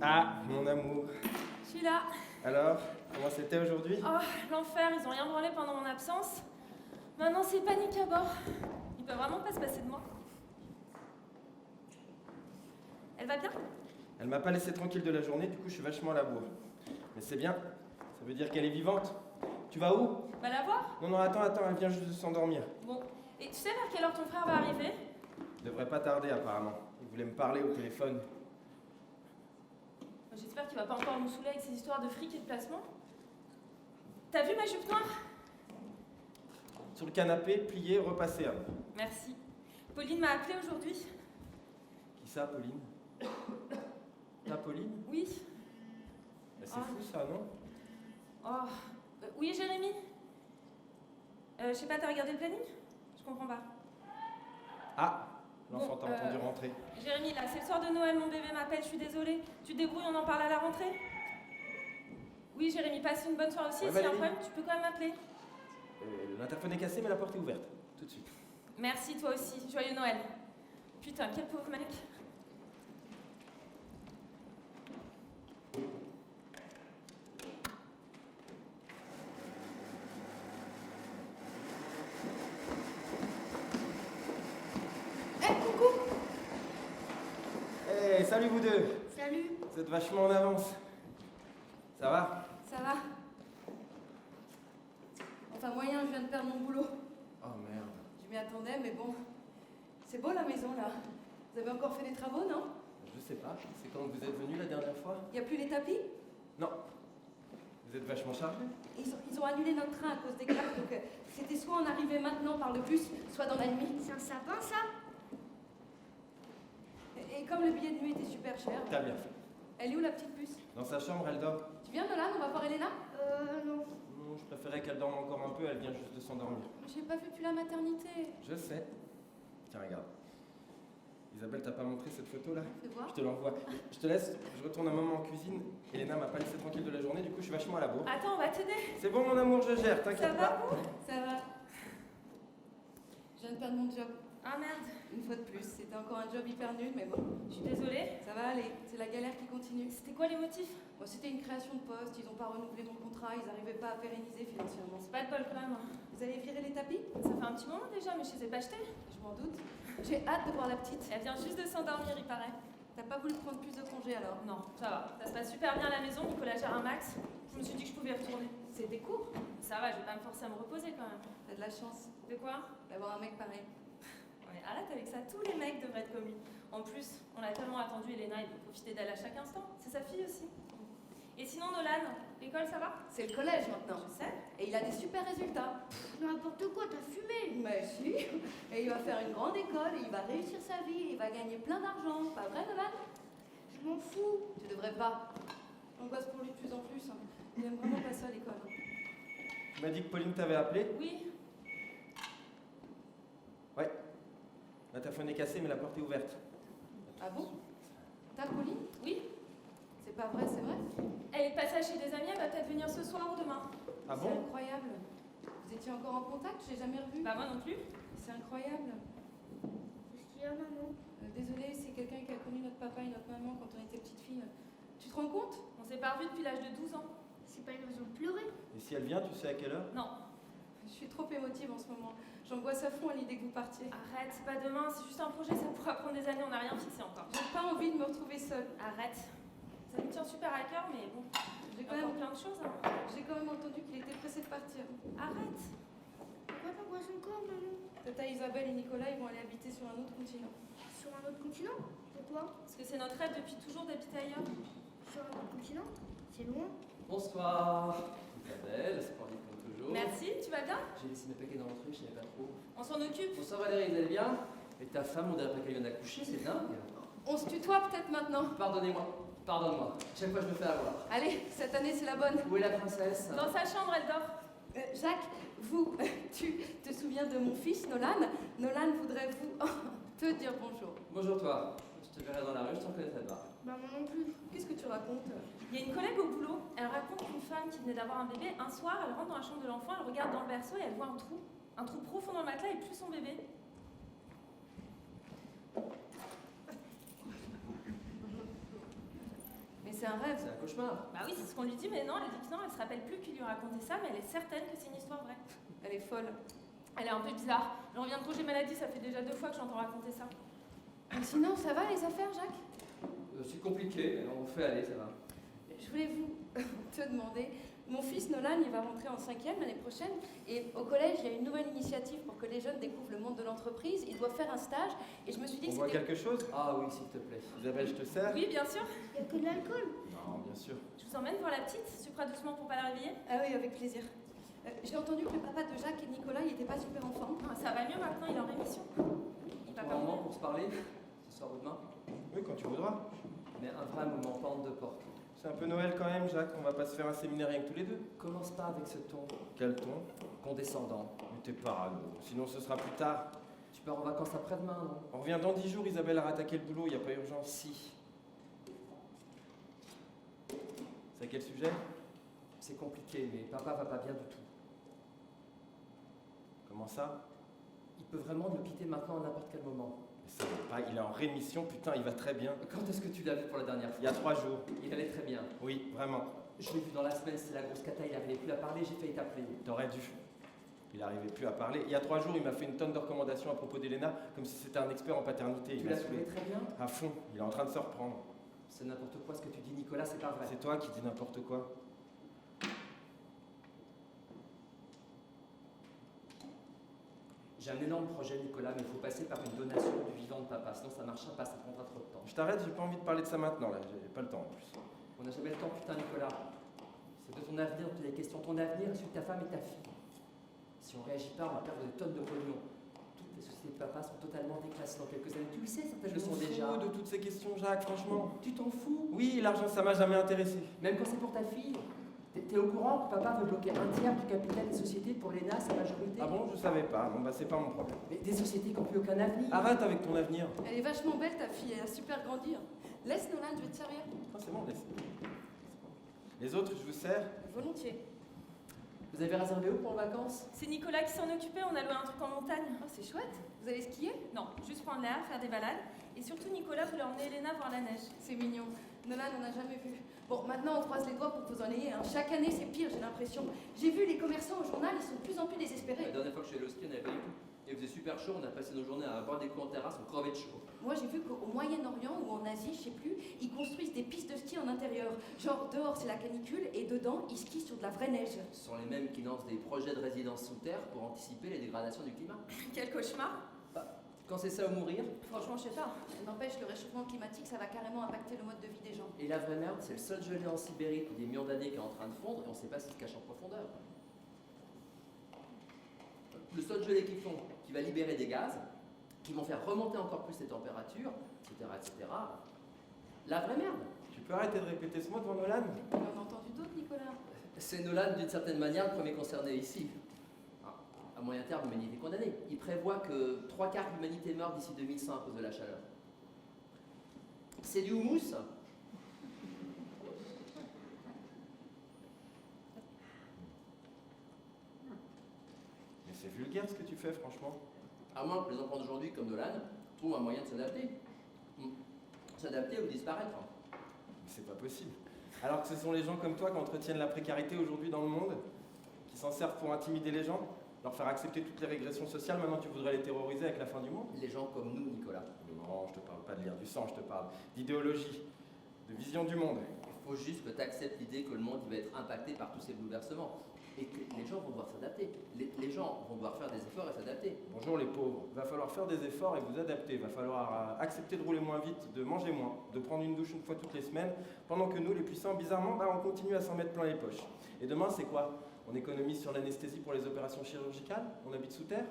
Ah, mon amour. Je suis là. Alors, comment c'était aujourd'hui? Oh, l'enfer, ils ont rien branlé pendant mon absence. Maintenant, c'est panique à bord. Ils peuvent vraiment pas se passer de moi. Elle va bien? Elle m'a pas laissé tranquille de la journée, du coup je suis vachement à la bourre. Mais c'est bien, ça veut dire qu'elle est vivante. Tu vas où? Va la voir? Non, attends, elle vient juste de s'endormir. Bon. Et tu sais vers quelle heure ton frère va arriver? Devrait pas tarder apparemment. Il voulait me parler au téléphone. J'espère qu'il va pas encore nous saouler avec ses histoires de fric et de placement. T'as vu ma jupe noire? Sur le canapé, plié, repassé. Hein. Merci. Pauline m'a appelé aujourd'hui. Qui ça, Pauline? Ta Pauline? Oui. C'est fou ça, non? Oh. Oui, Jérémy? Je sais pas, t'as regardé le planning? Je comprends pas. Ah, l'enfant t'a entendu rentrer. Jérémy, là, c'est le soir de Noël, mon bébé m'appelle, je suis désolée. Tu te débrouilles, on en parle à la rentrée? Oui, Jérémy, passe une bonne soirée aussi. Ouais, S'il y a un problème, tu peux quand même m'appeler. L'interphone est cassé, mais la porte est ouverte. Tout de suite. Merci, toi aussi. Joyeux Noël. Putain, quel pauvre mec. Coucou. Hey, salut vous deux. Salut. Vous êtes vachement en avance. Ça va? Ça va? Enfin moyen, je viens de perdre mon boulot. Oh merde. Je m'y attendais, mais bon. C'est beau la maison là. Vous avez encore fait des travaux, non? Je sais pas, c'est quand vous êtes venu la dernière fois? Y a plus les tapis? Non. Vous êtes vachement chargé? Ils ont annulé notre train à cause des graves, donc c'était soit on arrivait maintenant par le bus, soit dans la nuit. C'est un sapin, ça? Et comme le billet de nuit était super cher. T'as bien fait. Elle est où la petite puce? Dans sa chambre, elle dort. Tu viens Nolan, on va voir Elena? Non. Non, je préférais qu'elle dorme encore un peu, elle vient juste de s'endormir. J'ai pas vu depuis la maternité. Je sais. Tiens, regarde. Isabelle, t'as pas montré cette photo là? Fais voir. Je te l'envoie. Je te laisse, je retourne un moment en cuisine. Elena m'a pas laissé tranquille de la journée, du coup je suis vachement à la bourre. Attends, on va t'aider. C'est bon mon amour, je gère, Ça t'inquiète va, pas. vous? Ça va. Je viens de perdre mon job. Ah merde. Une fois de plus. C'était encore un job hyper nul, mais bon. Je suis désolée. Ça va aller. C'est la galère qui continue. C'était quoi les motifs? Bon, c'était une création de poste, ils n'ont pas renouvelé mon contrat, ils n'arrivaient pas à pérenniser financièrement. C'est pas de bol quand même. Vous avez viré les tapis? Ça fait un petit moment déjà, mais je les ai pas achetés. Je m'en doute. J'ai hâte de voir la petite. Elle vient juste de s'endormir, il paraît. T'as pas voulu prendre plus de congés alors? Non, ça va. Ça se passe super bien à la maison, Nicolas gère un max. Je me suis dit que je pouvais y retourner. C'était court. Ça va, je vais pas me forcer à me reposer quand même. T'as de la chance De quoi? d'avoir un mec pareil. Ouais, arrête avec ça, tous les mecs devraient être comme lui. En plus, on l'a tellement attendu, Elena, il veut profiter d'elle à chaque instant. C'est sa fille aussi. Et sinon, Nolan, l'école, ça va? C'est le collège maintenant. Je sais. Et il a des super résultats. N'importe quoi, t'as fumé. Mais si. Et il va faire une grande école, et il va réussir sa vie, et il va gagner plein d'argent. Pas vrai, Nolan? Je m'en fous. Tu devrais pas. J'angoisse pour lui de plus en plus. Hein. Il aime vraiment pas ça à l'école. Tu m'as dit que Pauline t'avait appelé? Oui. Ouais. L'interphone est cassé, mais la porte est ouverte. Ah bon? T'as Pauline? Oui. C'est pas vrai, c'est vrai? Elle est de passage chez des amis, elle va peut-être venir ce soir ou demain. Ah C'est bon? incroyable. Vous étiez encore en contact? Je l'ai jamais revu. Bah moi non plus. C'est incroyable. Qu'est-ce qu'il y a, maman? Désolée, c'est quelqu'un qui a connu notre papa et notre maman quand on était petite fille. Tu te rends compte? On s'est pas revus depuis l'âge de 12 ans. C'est pas une raison de pleurer. Et si elle vient, tu sais à quelle heure? Non. Je suis trop émotive en ce moment. J'angoisse à fond à l'idée que vous partiez. Arrête, c'est pas demain, c'est juste un projet, ça pourra prendre des années, on n'a rien fixé encore. J'ai pas envie de me retrouver seule. Arrête. Ça me tient super à cœur, mais bon, J'ai il y quand a encore même, plein de choses. Hein. j'ai quand même entendu qu'il était pressé de partir. Arrête. Pourquoi t'angoisses encore, maman? Tata Isabelle et Nicolas, ils vont aller habiter sur un autre continent. Sur un autre continent? Pourquoi? Parce que c'est notre rêve depuis toujours d'habiter ailleurs. Sur un autre continent? C'est loin. Bonsoir. Isabelle, splendide comme toujours. Merci, tu vas bien? J'ai laissé mes paquets dans le truc, je savais pas trop. On s'en occupe. Bonsoir Valérie, vous allez bien? Et ta femme, on dirait pas qu'elle vient d'accoucher, c'est dingue. On se tutoie peut-être maintenant. Pardonnez-moi, pardonne-moi. Chaque fois je me fais avoir. Allez, cette année c'est la bonne. Où est la princesse? Dans sa chambre, elle dort. Jacques, vous, tu te souviens de mon fils Nolan? Nolan voudrait vous te dire bonjour. Bonjour toi. Je te verrai dans la rue, je t'en connaîtrai pas. Bah, moi non plus. Qu'est-ce que tu racontes? Il y a une collègue au boulot, elle raconte qu'une femme qui venait d'avoir un bébé, un soir, elle rentre dans la chambre de l'enfant, elle regarde dans le berceau et elle voit un trou profond dans le matelas et plus son bébé. Mais un rêve. C'est un cauchemar. Bah oui, c'est ce qu'on lui dit, mais non, elle dit que non, elle se rappelle plus qui lui racontait ça, mais elle est certaine que c'est une histoire vraie. Elle est folle. Elle est un peu bizarre. Je reviens de congé maladie, ça fait déjà 2 fois que j'entends raconter ça. Mais sinon, ça va les affaires, Jacques? C'est compliqué, mais on fait aller, ça va. Je voulais vous te demander, mon fils Nolan, il va rentrer en 5e l'année prochaine, et au collège, il y a une nouvelle initiative pour que les jeunes découvrent le monde de l'entreprise. Ils doivent faire un stage, et je me suis dit On que voit c'était... quelque chose? Ah oui, s'il te plaît. Isabelle, je te sers? Oui, bien sûr. Il y a que de l'alcool. Non, bien sûr. Je vous emmène voir la petite. Sucre doucement pour pas la réveiller. Ah oui, avec plaisir. J'ai entendu que le papa de Jacques et de Nicolas, il était pas super en forme. Ah, ça va mieux maintenant, il est en rémission. Il va Un pas moment mourir. pour se parler, ce soir ou demain. Oui, quand tu voudras. Mais un vrai moment pente de porte. C'est un peu Noël quand même, Jacques. On va pas se faire un séminaire rien que tous les deux. Commence pas avec ce ton Quel ton? condescendant. Mais t'es parano. Sinon, ce sera plus tard. Tu pars en vacances après-demain, non? On revient dans 10 jours, Isabelle a rattaqué le boulot, y a pas urgence. Si. C'est à quel sujet? C'est compliqué, mais papa va pas bien du tout. Comment ça? Il peut vraiment nous quitter maintenant à n'importe quel moment. Mais ça va pas, il est en rémission, putain, il va très bien. Quand est-ce que tu l'as vu pour la dernière fois? Il y a 3 jours. Il allait très bien. Oui, vraiment. Je l'ai vu dans la semaine, c'est la grosse cata, il n'arrivait plus à parler, j'ai failli t'appeler. T'aurais dû. Il n'arrivait plus à parler. Il y a 3 jours, il m'a fait une tonne de recommandations à propos d'Elena, comme si c'était un expert en paternité. Il Tu m'a l'as trouvé saoulé. très bien? À fond, il est en train de se reprendre. C'est n'importe quoi ce que tu dis, Nicolas, c'est pas vrai. C'est toi qui dis n'importe quoi. J'ai un énorme projet, Nicolas, mais il faut passer par une donation du vivant de papa, sinon ça marchera pas, ça prendra trop de temps. Je t'arrête, j'ai pas envie de parler de ça maintenant, là. J'ai pas le temps en plus. On n'a jamais le temps, putain, Nicolas. C'est de ton avenir, de les questions. Ton avenir, celui de ta femme et ta fille. Si on réagit pas, on va perdre des tonnes de pognon. Toutes les sociétés de papa sont totalement déclassées dans quelques années. Tu le sais, certaines le Je sont m'en déjà. fous de toutes ces questions, Jacques, franchement. Tu t'en fous? Oui, l'argent, ça m'a jamais intéressé. Même quand c'est pour ta fille. T'es au courant que papa veut bloquer un tiers du capital des sociétés pour l'ENA, sa majorité? Ah bon, je savais pas. Bon, bah, c'est pas mon problème. Mais des sociétés qui n'ont plus aucun avenir. Arrête avec ton avenir. Elle est vachement belle, ta fille, elle a super grandi. Laisse Nolan, je vais te servir. Ah, c'est bon, laisse. Les autres, je vous sers. Volontiers. Vous avez réservé où pour les vacances? C'est Nicolas qui s'en occupait, on a loué un truc en montagne. Oh, c'est chouette. Vous allez skier? Non, juste prendre l'air, faire des balades. Et surtout, Nicolas voulait emmener Elena voir la neige. C'est mignon. Nolan, on n'a jamais vu. Bon, maintenant, on croise les doigts pour que vous en ayez. Hein. Chaque année, c'est pire, j'ai l'impression. J'ai vu les commerçants au journal, ils sont de plus en plus La désespérés. dernière fois que je suis allé au ski, on n'avait pas du tout. Il faisait super chaud, on a passé nos journées à boire des coups en terrasse, on crevait de chaud. Moi, j'ai vu qu'au Moyen-Orient ou en Asie, je sais plus, ils construisent des pistes de ski en intérieur. Genre, dehors, c'est la canicule, et dedans, ils skient sur de la vraie neige. Ce sont les mêmes qui lancent des projets de résidence sous terre pour anticiper les dégradations du climat. Quel cauchemar. Quand c'est ça ou mourir, Franchement, je sais pas. N'empêche, le réchauffement climatique, ça va carrément impacter le mode de vie des gens. et la vraie merde, c'est le sol gelé en Sibérie depuis des millions d'années qui est en train de fondre et on ne sait pas ce qui se cache en profondeur. Le sol gelé qui fond, qui va libérer des gaz, qui vont faire remonter encore plus les températures, etc., etc. La vraie merde. Tu peux arrêter de répéter ce mot devant Nolan? On en a entendu d'autres, Nicolas. C'est Nolan, d'une certaine manière, le premier concerné ici. À moyen terme, l'humanité est condamnée. Il prévoit que 3/4 de l'humanité meurt d'ici 2100 à cause de la chaleur. C'est du houmous. Mais c'est vulgaire ce que tu fais, franchement. À moins que les enfants d'aujourd'hui, comme Nolan, trouvent un moyen de s'adapter. S'adapter ou disparaître. Mais c'est pas possible. Alors que ce sont les gens comme toi qui entretiennent la précarité aujourd'hui dans le monde, qui s'en servent pour intimider les gens, leur faire accepter toutes les régressions sociales, maintenant tu voudrais les terroriser avec la fin du monde? Les gens comme nous, Nicolas. Non, je te parle pas de lire du sang, je te parle d'idéologie, de vision du monde. Il faut juste que tu acceptes l'idée que le monde il va être impacté par tous ces bouleversements. Et que les gens vont devoir s'adapter. Les gens vont devoir faire des efforts et s'adapter. Bonjour les pauvres, va falloir faire des efforts et vous adapter, va falloir accepter de rouler moins vite, de manger moins, de prendre une douche une fois toutes les semaines, pendant que nous, les puissants, bizarrement, bah, on continue à s'en mettre plein les poches. Et demain, c'est quoi? On économise sur l'anesthésie pour les opérations chirurgicales? On habite sous terre?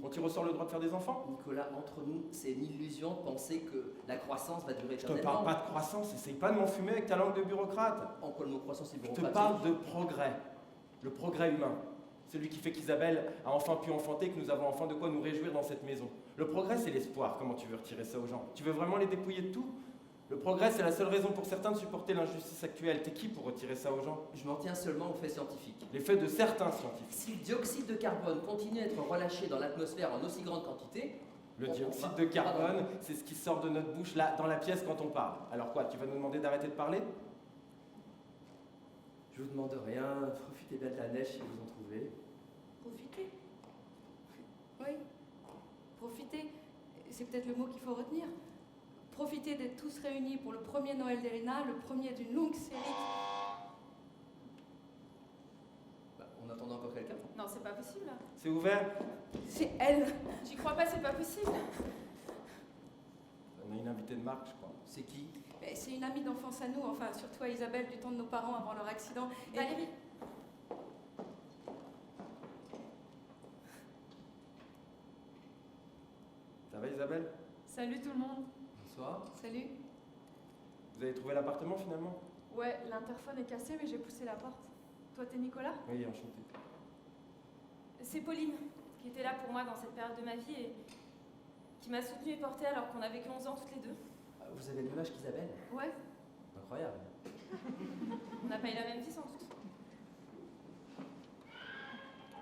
On tire au sort le droit de faire des enfants? Nicolas, entre nous, c'est une illusion de penser que la croissance va durer Je te éternellement. parle pas de croissance, essaye pas de m'enfumer avec ta langue de bureaucrate. En quoi le mot croissance est Je te bureaucratique? parle de progrès, le progrès humain. Celui qui fait qu'Isabelle a enfin pu enfanter, que nous avons enfin de quoi nous réjouir dans cette maison. Le progrès, c'est l'espoir. Comment tu veux retirer ça aux gens? Tu veux vraiment les dépouiller de tout? Le progrès, c'est la seule raison pour certains de supporter l'injustice actuelle. T'es qui pour retirer ça aux gens? Je m'en tiens seulement aux faits scientifiques. Les faits de certains scientifiques. Si le dioxyde de carbone continue à être relâché dans l'atmosphère en aussi grande quantité, Le on- dioxyde on- de carbone, c'est ce qui sort de notre bouche là, dans la pièce quand on parle. Alors quoi, tu vas nous demander d'arrêter de parler? Je vous demande rien, profitez bien de la neige si vous en trouvez. Profiter. Oui, profiter, c'est peut-être le mot qu'il faut retenir. Profiter d'être tous réunis pour le premier Noël d'Elena, le premier d'une longue série. Bah, on attend encore quelqu'un. Non, c'est pas possible. C'est ouvert. C'est elle. J'y crois pas, c'est pas possible. On a une invitée de marque, je crois. C'est qui? Mais c'est une amie d'enfance à nous, enfin surtout à Isabelle du temps de nos parents avant leur accident. Et Valérie. Ça va Isabelle? Salut tout le monde. Bonsoir. Salut. Vous avez trouvé l'appartement finalement? Ouais, l'interphone est cassé, mais j'ai poussé la porte. Toi, t'es Nicolas? Oui, enchanté. C'est Pauline, qui était là pour moi dans cette période de ma vie et qui m'a soutenue et portée alors qu'on avait que 11 ans toutes les deux. Ah, vous avez le même âge qu'Isabelle? Ouais, Incroyable. on n'a pas eu la même vie sans doute.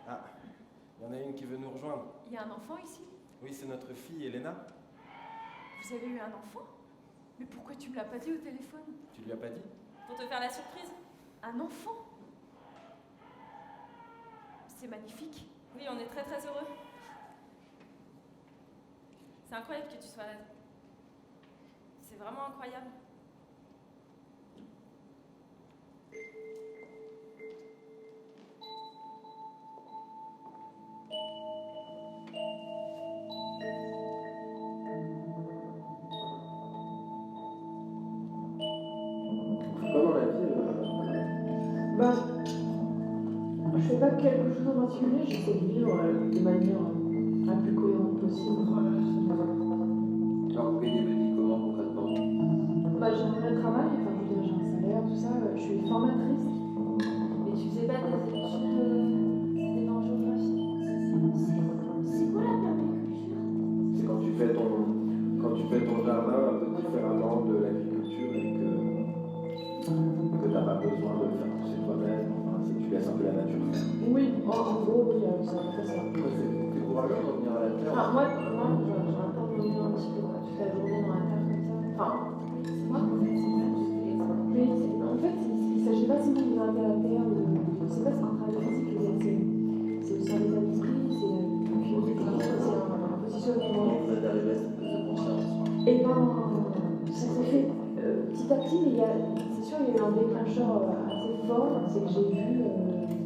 Ah, il y en a une qui veut nous rejoindre. Il y a un enfant ici? Oui, c'est notre fille Elena. Vous avez eu un enfant? Mais pourquoi tu me l'as pas dit au téléphone? Tu lui as pas dit? Pour te faire la surprise. Un enfant? C'est magnifique. Oui, on est très très heureux. C'est incroyable que tu sois là. C'est vraiment incroyable. Pas dans la vie, Bah, je fais pas quelque chose en particulier, j'essaie de vivre de manière la plus cohérente possible. Alors, vous gagnez votre vie comment concrètement? Bah, j'ai un vrai travail, enfin, je veux dire, j'ai un salaire, tout ça, je suis formatrice. Mais tu faisais pas des études en géographie? C'est quoi la permaculture? C'est quand tu fais ton jardin un peu différemment de l'agriculture et que t'as pas besoin de le faire pousser toi-même. Enfin, tu laisses un peu la nature faire. Oui, en gros, oui, c'est un peu ça. Toi, t'es courageux de revenir à la terre. Enfin, moi, j'ai un peu de revenir un petit peu, quoi, toute la journée dans la terre comme ça. Enfin, C'est moi en fait, c'est ça que je voulais savoir. mais en fait, il s'agit pas seulement de grimper à la terre, c'est pas un travail physique, c'est aussi un état d'esprit, c'est un positionnement. Vous êtes arrivé à cette prise de conscience. Et ben, ça s'est fait petit à petit, mais c'est sûr, il y a eu un déclencheur assez fort, c'est que j'ai vu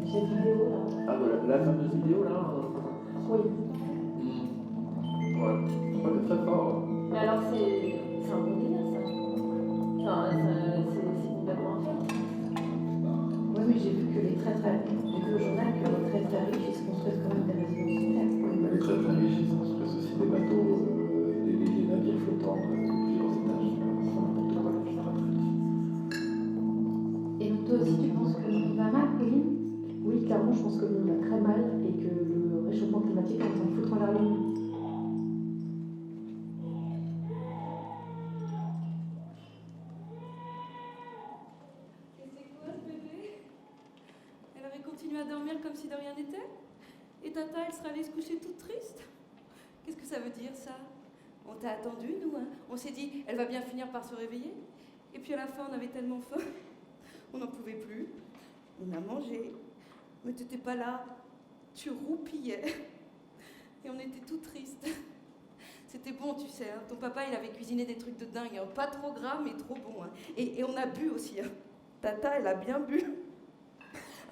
cette vidéo là. Ah, voilà, la fameuse vidéo là. Oui. Ouais, c'est très fort. Mais alors, c'est un bon délire ça. Enfin, c'est complètement un fait. Oui, mais j'ai vu que j'ai vu au journal que les très très riches, ils se construisent quand même des résidences sur Terre. Les très très riches, ils construisent aussi des bateaux, des navires flottants de plusieurs étages. Et donc toi aussi, tu penses que le monde va mal, Pauline? Oui, clairement, je pense que le monde va très mal et que le réchauffement climatique est en train de foutre en l'air le monde. Et c'est quoi ce bébé? Elle avait continué à dormir comme si de rien n'était? Et Tata, elle serait allée se coucher toute triste? Qu'est-ce que ça veut dire ça? On t'a attendu, nous, hein? On s'est dit, elle va bien finir par se réveiller. Et puis à la fin, on avait tellement faim. On n'en pouvait plus. On a mangé. Mais t'étais pas là. Tu roupillais. Et on était tout tristes. C'était bon, tu sais. Hein. Ton papa, il avait cuisiné des trucs de dingue. Hein. Pas trop gras, mais trop bon. Hein. Et on a bu aussi. Hein. Tata, elle a bien bu.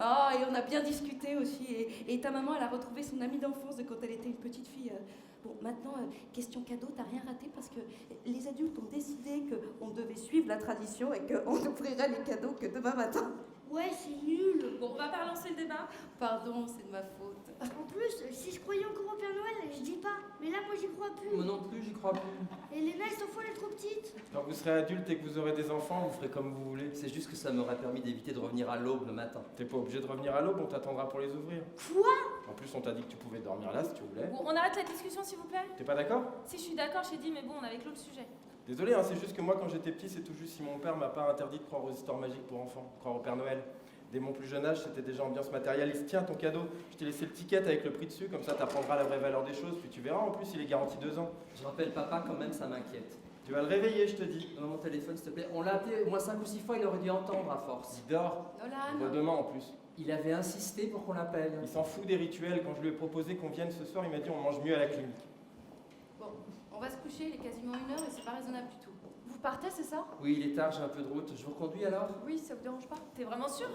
Ah, et on a bien discuté aussi. Et ta maman, elle a retrouvé son amie d'enfance de quand elle était une petite fille. Bon, maintenant, question cadeau, t'as rien raté parce que les adultes ont décidé qu'on devait suivre la tradition et qu'on n'ouvrirait les cadeaux que demain matin. Ouais, c'est nul. Bon, on va pas relancer le débat. Pardon, c'est de ma faute. En plus, si je croyais encore au Père Noël, je dis pas. Mais là, moi, j'y crois plus. Moi non plus, j'y crois plus. Et Léna, elle s'en fout, elle est trop petite. Quand vous serez adulte et que vous aurez des enfants, vous ferez comme vous voulez. C'est juste que ça m'aurait permis d'éviter de revenir à l'aube le matin. T'es pas obligé de revenir à l'aube, on t'attendra pour les ouvrir. Quoi? En plus, on t'a dit que tu pouvais dormir là si tu voulais. Bon, on arrête la discussion s'il vous plaît. T'es pas d'accord? Si je suis d'accord, j'ai dit, mais bon, on avait clos le sujet. Désolé, hein, c'est juste que moi, quand j'étais petit, c'est tout juste si mon père m'a pas interdit de croire aux histoires magiques pour enfants, croire au Père Noël. Dès mon plus jeune âge, c'était déjà ambiance matérialiste. Tiens, ton cadeau, je t'ai laissé le ticket avec le prix dessus, comme ça t'apprendras la vraie valeur des choses, puis tu verras, en plus, il est garanti 2 ans. Je rappelle papa quand même, ça m'inquiète. Tu vas le réveiller, je te dis. Donne mon téléphone, s'il te plaît. On l'a appelé au moins 5 ou 6 fois, il aurait dû entendre à force. Il dort. Nolan. Demain en plus. Il avait insisté pour qu'on l'appelle. Il s'en fout des rituels. Quand je lui ai proposé qu'on vienne ce soir, il m'a dit on mange mieux à la clinique. Bon, on va se coucher, il est quasiment 1h et c'est pas raisonnable du tout. Vous partez, c'est ça? Oui, il est tard, j'ai un peu de route. Je vous reconduis alors? Oui, ça vous dérange pas? T'es vraiment sûr?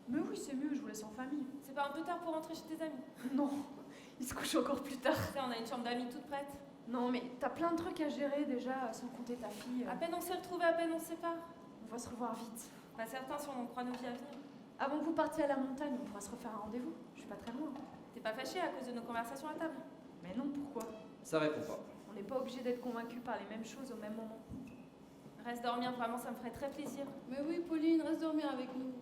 Mais oui, c'est mieux, je vous laisse en famille. C'est pas un peu tard pour rentrer chez tes amis? Non, il se couche encore plus tard. Tu sais, on a une chambre d'amis toute prête. Non, mais t'as plein de trucs à gérer déjà, sans compter ta fille. À peine on s'est retrouvés, à peine on se sépare. On va se revoir vite. Pas certain si on en croit nos vies à venir. Avant que vous partiez à la montagne, on pourra se refaire un rendez-vous. Je suis pas très loin. T'es pas fâché à cause de nos conversations à table? Mais non, pourquoi? Ça répond pas. On n'est pas obligé d'être convaincus par les mêmes choses au même moment. Reste dormir, vraiment, ça me ferait très plaisir. Mais oui, Pauline, reste dormir avec nous.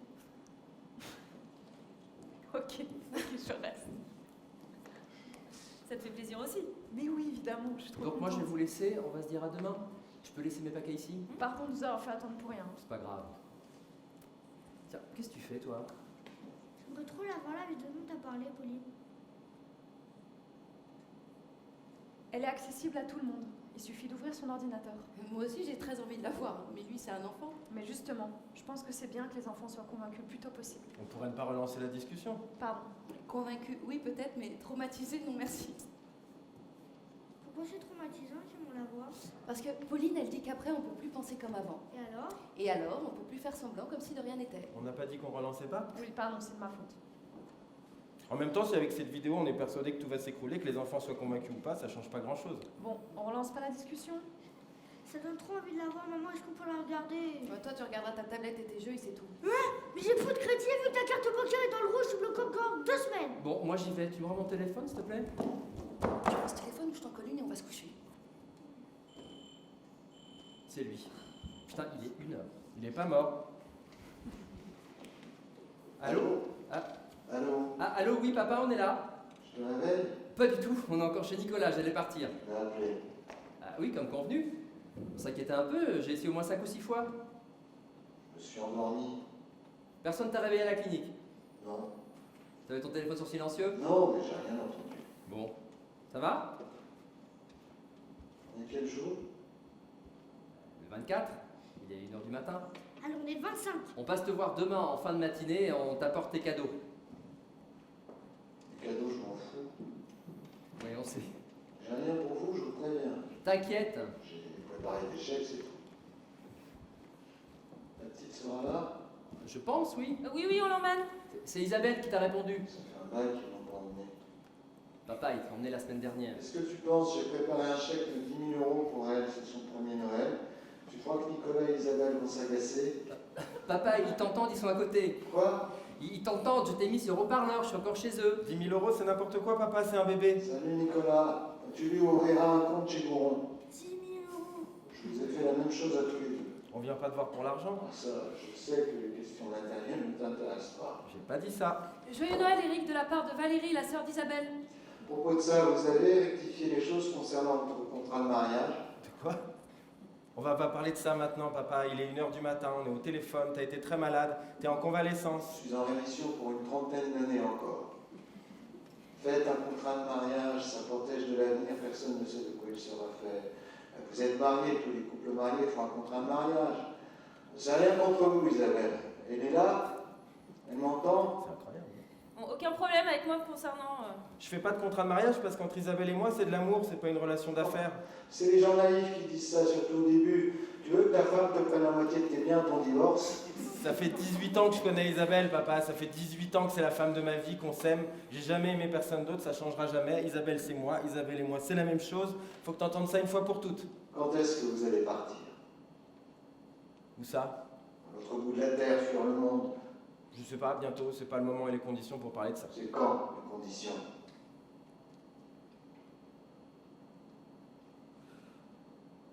Ok, je reste. Ça te fait plaisir aussi? Mais oui, évidemment, je suis trop Donc moi je vais contente. vous laisser, on va se dire à demain. Je peux laisser mes paquets ici? Par contre, nous avons fait attendre pour rien. C'est pas grave. Tiens, qu'est-ce que tu fais toi? J'aimerais trop la voir la vidéo dont t'as parlé, Pauline. Elle est accessible à tout le monde. Il suffit d'ouvrir son ordinateur. Moi aussi, j'ai très envie de la voir, mais lui, c'est un enfant. Mais justement, je pense que c'est bien que les enfants soient convaincus le plus tôt possible. On pourrait ne pas relancer la discussion. Pardon. Convaincu, oui, peut-être, mais traumatisé, non merci. Pourquoi c'est traumatisant si on la voit? Parce que Pauline, elle dit qu'après, on peut plus penser comme avant. Et alors? Et alors, on peut plus faire semblant comme si de rien n'était. On n'a pas dit qu'on relançait pas. Oui, pardon, c'est de ma faute. En même temps, si avec cette vidéo on est persuadé que tout va s'écrouler, que les enfants soient convaincus ou pas, ça change pas grand chose. Bon, on relance pas la discussion? Ça donne trop envie de la voir, maman, est-ce qu'on peut la regarder? Toi, tu regarderas ta tablette et tes jeux et c'est tout. Mais j'ai plus de crédit vu que ta carte bancaire est dans le rouge, je bloque encore 2 semaines! Bon, moi j'y vais. Tu me rends mon téléphone s'il te plaît? Tu prends ce téléphone ou je t'en colle une et on va se coucher. C'est lui. Putain, il est 1h. Il est pas mort. Allô? Allô? Ah, allô, oui papa, on est là. Je te réveille? Pas du tout, on est encore chez Nicolas, j'allais partir. Je l'ai appelé. Ah oui, comme convenu. On s'inquiétait un peu, j'ai essayé au moins 5 ou 6 fois. Je me suis endormi. Personne t'a réveillé à la clinique. Non. T'avais ton téléphone sur silencieux? Non, mais j'ai rien entendu. Bon. Ça va? On est quel jour? Le 24, il est 1h du matin. Alors on est le 25. On passe te voir demain en fin de matinée et on t'apporte tes cadeaux. Les cadeaux, je m'en fous. Oui, on sait. J'ai rien pour vous, je vous préviens. T'inquiète. J'ai préparé des chèques, c'est tout. La petite sera là? Je pense, oui. Oui, oui, on l'emmène. C'est Isabelle qui t'a répondu. Ça fait un bail qu'ils m'ont pas emmené. Papa, il t'a emmené la semaine dernière. Est-ce que tu penses, j'ai préparé un chèque de 10 000 € pour elle, c'est son premier Noël. Tu crois que Nicolas et Isabelle vont s'agacer? Papa, ils t'entendent, ils sont à côté. Quoi? Ils t'entendent, je t'ai mis sur haut-parleur, je suis encore chez eux. 10 000 €, c'est n'importe quoi, papa, c'est un bébé. Salut Nicolas, tu lui ouvriras un compte chez Gouron. 10 000 €. Je vous ai fait la même chose à tous les deux. On vient pas te voir pour l'argent. Ça, je sais que les questions matérielles ne t'intéressent pas. J'ai pas dit ça. Joyeux Noël, Eric, de la part de Valérie, la sœur d'Isabelle. À propos de ça, vous avez rectifié les choses concernant votre contrat de mariage? De quoi? On va pas parler de ça maintenant, papa. Il est 1h du matin, on est au téléphone, t'as été très malade, t'es en convalescence. Je suis en rémission pour une trentaine d'années encore. Faites un contrat de mariage, ça protège de l'avenir, personne ne sait de quoi il sera fait. Vous êtes mariés, tous les couples mariés font un contrat de mariage. C'est rien contre vous, Isabelle. Elle est là, elle m'entend. C'est incroyable. Bon, aucun problème avec moi concernant... Je fais pas de contrat de mariage parce qu'entre Isabelle et moi, c'est de l'amour, c'est pas une relation d'affaires. C'est les gens naïfs qui disent ça, surtout au début. Tu veux que ta femme te prenne la moitié de tes biens, ton divorce? Ça fait 18 ans que je connais Isabelle, papa. Ça fait 18 ans que c'est la femme de ma vie, qu'on s'aime. J'ai jamais aimé personne d'autre, ça changera jamais. Isabelle, c'est moi. Isabelle et moi, c'est la même chose. Faut que t'entendes ça une fois pour toutes. Quand est-ce que vous allez partir? Où ça? À l'autre bout de la terre, fuir le monde. Je sais pas, bientôt. C'est pas le moment et les conditions pour parler de ça. C'est quand, les conditions?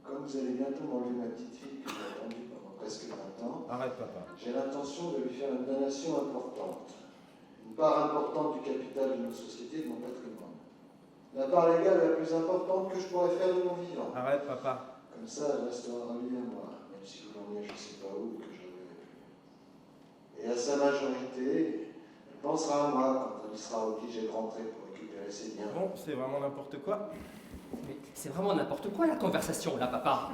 Comme vous allez bientôt m'enlever ma petite fille que j'ai attendue pendant presque 20 ans, Arrête, papa. j'ai l'intention de lui faire une donation importante. Une part importante du capital de nos sociétés et de mon patrimoine. La part légale la plus importante que je pourrais faire de mon vivant. Arrête, papa. Comme ça, elle restera reliée à moi, même si vous l'emmenez je ne sais pas où, que je ne verrai plus. Et à sa majorité, elle pensera à moi quand elle sera obligée de rentrer pour récupérer ses biens. Bon, c'est vraiment n'importe quoi. Mais c'est vraiment n'importe quoi la conversation là, papa.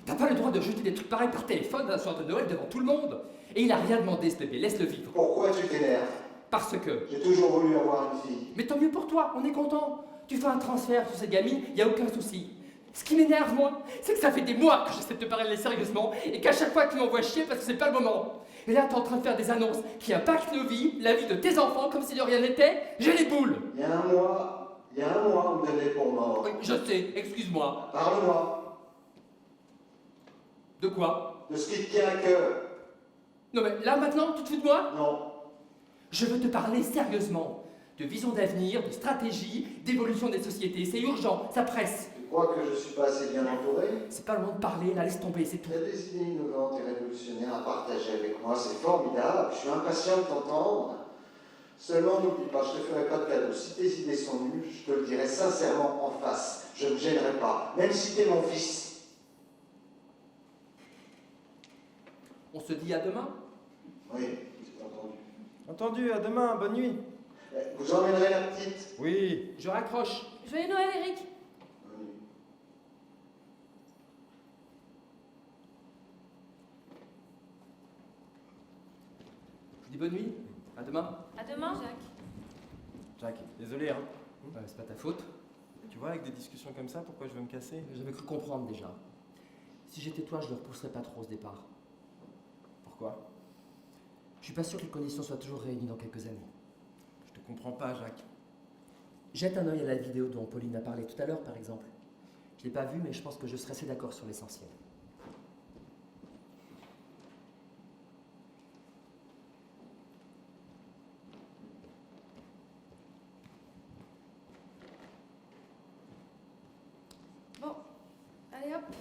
T'as pas le droit de jeter des trucs pareils par téléphone un soir de Noël devant tout le monde. Et il a rien demandé, ce bébé, laisse-le vivre. Pourquoi tu t'énerves? Parce que... J'ai toujours voulu avoir une fille. Mais tant mieux pour toi, on est content. Tu fais un transfert sur cette gamine, y a aucun souci. Ce qui m'énerve, moi, c'est que ça fait des mois que j'essaie de te parler sérieusement et qu'à chaque fois tu m'envoies chier parce que c'est pas le moment. Et là, t'es en train de faire des annonces qui impactent nos vies, la vie de tes enfants, comme si de rien n'était. J'ai les boules. Il y a un mois, on me donnait pour mort. Oui, je sais, excuse-moi. Parle-moi De quoi? de ce qui te tient à cœur. Non mais là, maintenant, tu te fous de moi? Non. Je veux te parler sérieusement. De vision d'avenir, de stratégie, d'évolution des sociétés. C'est urgent, ça presse. Tu crois que je suis pas assez bien entouré? C'est pas le moment de parler, là, laisse tomber, c'est tout. Tu as des idées innovantes et révolutionnaires à partager avec moi, c'est formidable, je suis impatient de t'entendre. Seulement n'oublie pas, je te ferai pas de cadeau. Si tes idées sont nulles, je te le dirai sincèrement en face. Je ne me gênerai pas, même si t'es mon fils. On se dit à demain? Oui, j'ai entendu. Entendu, à demain, bonne nuit. Vous emmènerez la petite? Oui. Je raccroche. Joyeux Noël, Eric. Bonne nuit. Je dis bonne nuit. À demain. À demain, Jacques. Jacques, désolé, hein. C'est pas ta faute. Tu vois, avec des discussions comme ça, pourquoi je veux me casser? J'avais cru comprendre déjà. Si j'étais toi, je le repousserais pas trop ce départ. Pourquoi? Je suis pas sûr que les conditions soient toujours réunies dans quelques années. Je te comprends pas, Jacques. Jette un œil à la vidéo dont Pauline a parlé tout à l'heure, par exemple. Je l'ai pas vue, mais je pense que je serais assez d'accord sur l'essentiel. Bon, allez hop,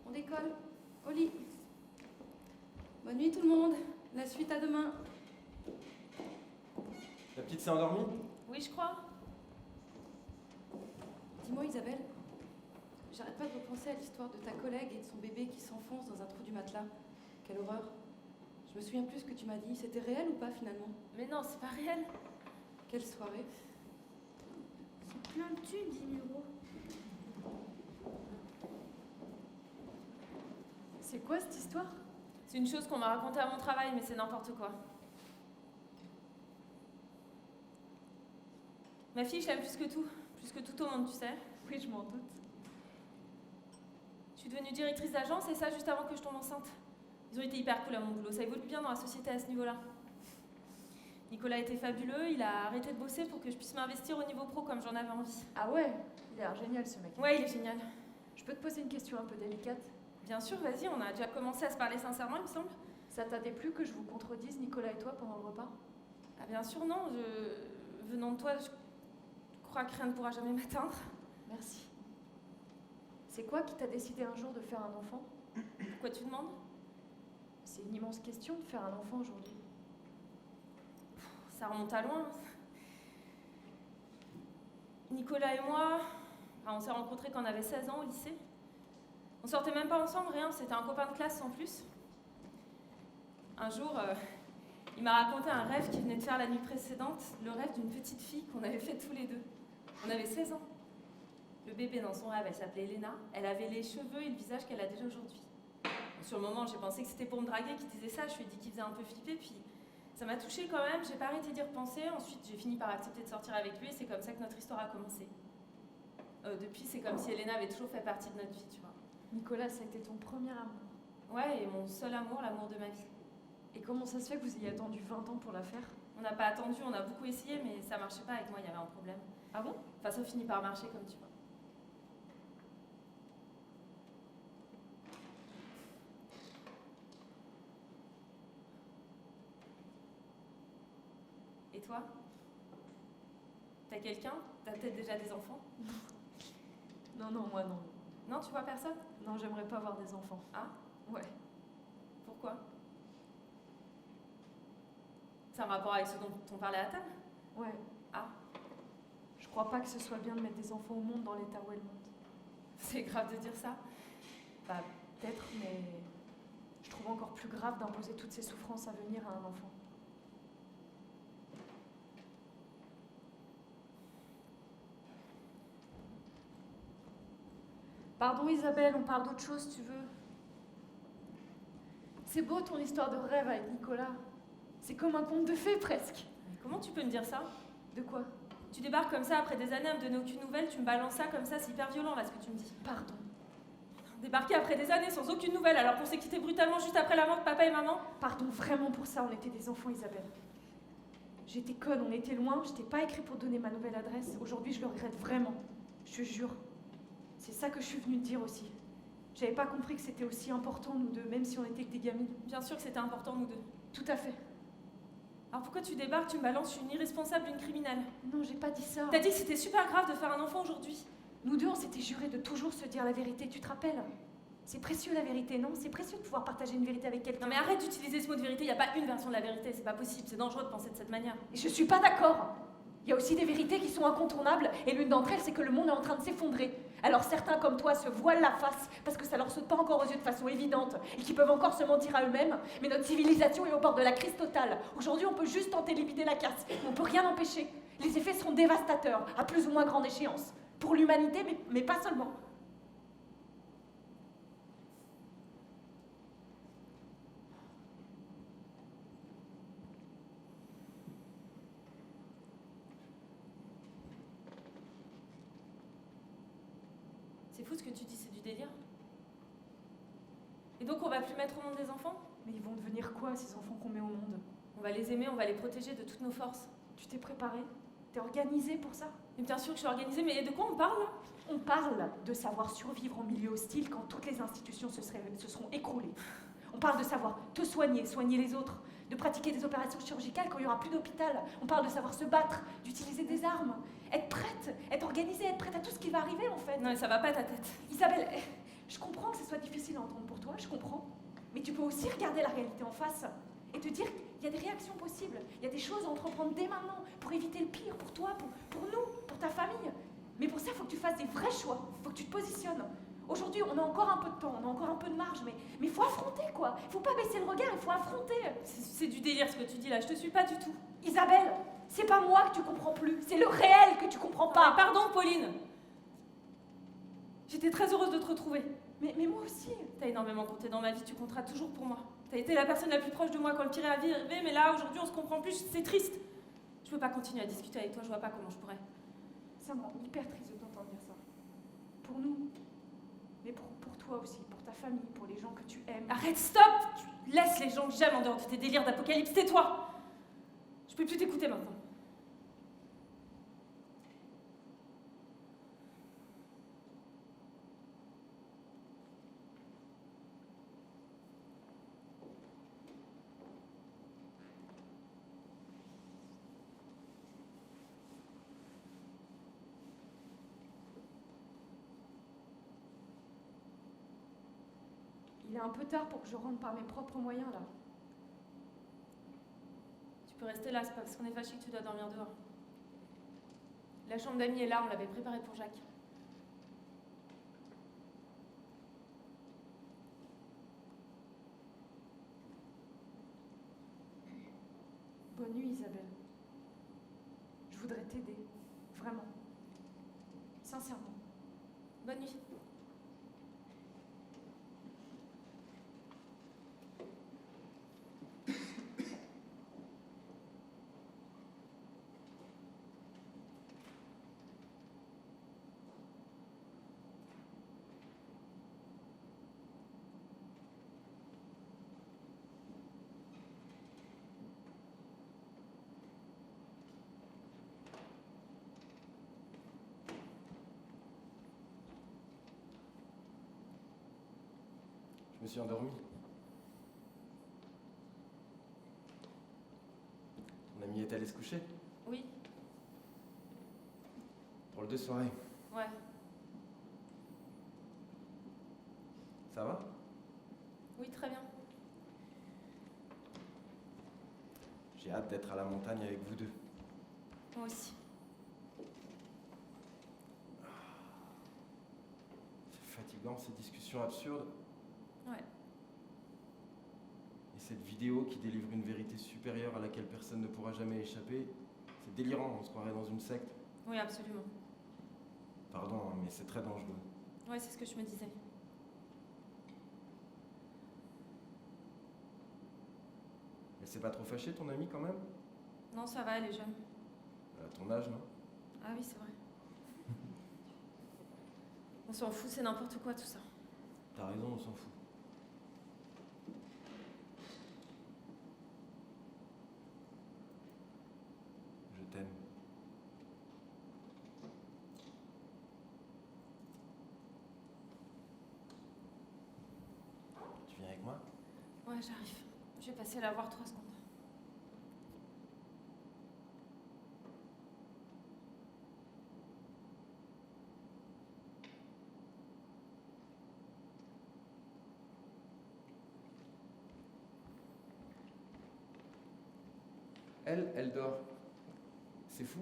on décolle. Au lit. Bonne nuit tout le monde. La suite à demain. La petite s'est endormie? oui, je crois. Dis-moi Isabelle, j'arrête pas de repenser à l'histoire de ta collègue et de son bébé qui s'enfonce dans un trou du matelas. Quelle horreur. Je me souviens plus ce que tu m'as dit. C'était réel ou pas finalement? Mais non, c'est pas réel. Quelle soirée. C'est plein de tubes, dit Miro. C'est quoi cette histoire? C'est une chose qu'on m'a racontée à mon travail, mais c'est n'importe quoi. Ma fille, je l'aime plus que tout au monde, tu sais. Oui, je m'en doute. Je suis devenue directrice d'agence et ça juste avant que je tombe enceinte. Ils ont été hyper cool à mon boulot, ça évolue bien dans la société à ce niveau-là. Nicolas était fabuleux, il a arrêté de bosser pour que je puisse m'investir au niveau pro comme j'en avais envie. Ah ouais, il a l'air génial ce mec. Ouais, il est génial. Je peux te poser une question un peu délicate? Bien sûr, vas-y, on a déjà commencé à se parler sincèrement, il me semble. Ça t'a déplu que je vous contredise, Nicolas et toi, pendant le repas? Ah bien sûr, non, venant de toi, je crois que rien ne pourra jamais m'atteindre. Merci. C'est quoi qui t'a décidé un jour de faire un enfant? Pourquoi tu demandes? C'est une immense question de faire un enfant aujourd'hui. Ça remonte à loin. Nicolas et moi, on s'est rencontrés quand on avait 16 ans au lycée. On sortait même pas ensemble, rien, c'était un copain de classe en plus. Un jour, il m'a raconté un rêve qu'il venait de faire la nuit précédente, le rêve d'une petite fille qu'on avait fait tous les deux. On avait 16 ans. Le bébé dans son rêve, elle s'appelait Elena. Elle avait les cheveux et le visage qu'elle a déjà aujourd'hui. Sur le moment, j'ai pensé que c'était pour me draguer qu'il disait ça. Je lui ai dit qu'il faisait un peu flipper, puis ça m'a touchée quand même. J'ai pas arrêté d'y repenser. Ensuite, j'ai fini par accepter de sortir avec lui et c'est comme ça que notre histoire a commencé. Depuis, c'est comme si Elena avait toujours fait partie de notre vie, tu vois. Nicolas, ça a été ton premier amour. Ouais, et mon seul amour, l'amour de ma vie. Et comment ça se fait que vous ayez attendu 20 ans pour la faire? On n'a pas attendu, on a beaucoup essayé, mais ça marchait pas avec moi, il y avait un problème. Ah bon? Enfin, ça finit par marcher, comme tu vois. Et toi? T'as quelqu'un? T'as peut-être déjà des enfants? Non, non, moi non. Non, tu vois personne? Non, j'aimerais pas avoir des enfants. Ah? Ouais. Pourquoi? C'est un rapport avec ce dont on parlait à table? Ouais. Ah. Je crois pas que ce soit bien de mettre des enfants au monde dans l'état où elles montent. C'est grave de dire ça. Bah, peut-être, mais je trouve encore plus grave d'imposer toutes ces souffrances à venir à un enfant. Pardon Isabelle, on parle d'autre chose, tu veux? C'est beau ton histoire de rêve avec Nicolas. C'est comme un conte de fées presque. Mais comment tu peux me dire ça? De quoi? Tu débarques comme ça après des années à me donner aucune nouvelle, tu me balances ça comme ça, c'est hyper violent là ce que tu me dis. Pardon. Débarquer après des années sans aucune nouvelle alors qu'on s'est quitté brutalement juste après la mort de papa et maman. Pardon, vraiment pour ça, on était des enfants, Isabelle. J'étais conne, on était loin, je t'ai pas écrit pour donner ma nouvelle adresse. Aujourd'hui, je le regrette vraiment. Je te jure. C'est ça que je suis venue te dire aussi. J'avais pas compris que c'était aussi important, nous deux, même si on était que des gamines. Bien sûr que c'était important, nous deux. Tout à fait. Alors pourquoi tu débarques, tu me balances, je suis une irresponsable, une criminelle? Non, j'ai pas dit ça. T'as dit que c'était super grave de faire un enfant aujourd'hui. Nous deux, on s'était juré de toujours se dire la vérité, tu te rappelles? C'est précieux la vérité, non? C'est précieux de pouvoir partager une vérité avec quelqu'un. Non mais arrête d'utiliser ce mot de vérité, il a pas une version de la vérité, c'est pas possible, c'est dangereux de penser de cette manière. Et je suis pas d'accord. Il y a aussi des vérités qui sont incontournables, et l'une d'entre elles, c'est que le monde est en train de s'effondrer. Alors certains comme toi se voilent la face, parce que ça leur saute pas encore aux yeux de façon évidente, et qui peuvent encore se mentir à eux-mêmes, mais notre civilisation est au bord de la crise totale. Aujourd'hui, on peut juste tenter d'éviter la casse, mais on peut rien empêcher. Les effets seront dévastateurs, à plus ou moins grande échéance. Pour l'humanité, mais pas seulement. C'est fou ce que tu dis, c'est du délire. Et donc on va plus mettre au monde des enfants? Mais ils vont devenir quoi, ces enfants qu'on met au monde? On va les aimer, on va les protéger de toutes nos forces. Tu t'es préparée? T'es organisée pour ça? Mais bien sûr que je suis organisée, mais de quoi on parle là? On parle de savoir survivre en milieu hostile quand toutes les institutions se seront écroulées. On parle de savoir te soigner, soigner les autres, de pratiquer des opérations chirurgicales quand il n'y aura plus d'hôpital. On parle de savoir se battre, d'utiliser des armes, être prête, être organisée, être prête à tout ce qui va arriver en fait. Non mais ça va pas ta tête. Isabelle, je comprends que ce soit difficile à entendre pour toi, je comprends. Mais tu peux aussi regarder la réalité en face et te dire qu'il y a des réactions possibles, il y a des choses à entreprendre dès maintenant pour éviter le pire, pour toi, pour nous, pour ta famille. Mais pour ça, il faut que tu fasses des vrais choix, il faut que tu te positionnes. Aujourd'hui, on a encore un peu de temps, on a encore un peu de marge, mais il faut affronter quoi. Il faut pas baisser le regard, il faut affronter. C'est du délire ce que tu dis là, je te suis pas du tout. Isabelle, c'est pas moi que tu comprends plus, c'est le réel que tu comprends pas. Ah, pardon Pauline. J'étais très heureuse de te retrouver. Mais moi aussi. T'as énormément compté dans ma vie, tu compteras toujours pour moi. T'as été la personne la plus proche de moi quand le pire est arrivé, mais là, aujourd'hui, on se comprend plus, c'est triste. Je peux pas continuer à discuter avec toi, je vois pas comment je pourrais. Ça me rend hyper triste de t'entendre dire ça. Pour nous, mais pour toi aussi, pour ta famille, pour les gens que tu aimes. Arrête, stop! Tu laisses les gens que j'aime en dehors de tes délires d'apocalypse, tais-toi! Je peux plus t'écouter maintenant. Il est un peu tard pour que je rentre par mes propres moyens là. Tu peux rester là, c'est pas parce qu'on est fâché que tu dois dormir dehors. La chambre d'amis est là, on l'avait préparée pour Jacques. Bonne nuit Isabelle. Je voudrais t'aider, vraiment. Sincèrement. Bonne nuit. Je me suis endormi. Ton ami est allé se coucher? Oui. Drôle de soirée. Ouais. Ça va? Oui, très bien. J'ai hâte d'être à la montagne avec vous deux. Moi aussi. C'est fatigant ces discussions absurdes. Ouais. Et cette vidéo qui délivre une vérité supérieure à laquelle personne ne pourra jamais échapper, c'est délirant, on se croirait dans une secte. Oui, absolument. Pardon, hein, mais c'est très dangereux. Ouais, c'est ce que je me disais. Elle s'est pas trop fâchée, ton amie, quand même? Non, ça va, elle est jeune. Ton âge, non? Ah oui, c'est vrai. On s'en fout, c'est n'importe quoi tout ça. T'as raison, on s'en fout. Je t'aime. Tu viens avec moi? Ouais, j'arrive. Je vais passer la voir 3 secondes. Elle dort. C'est fou.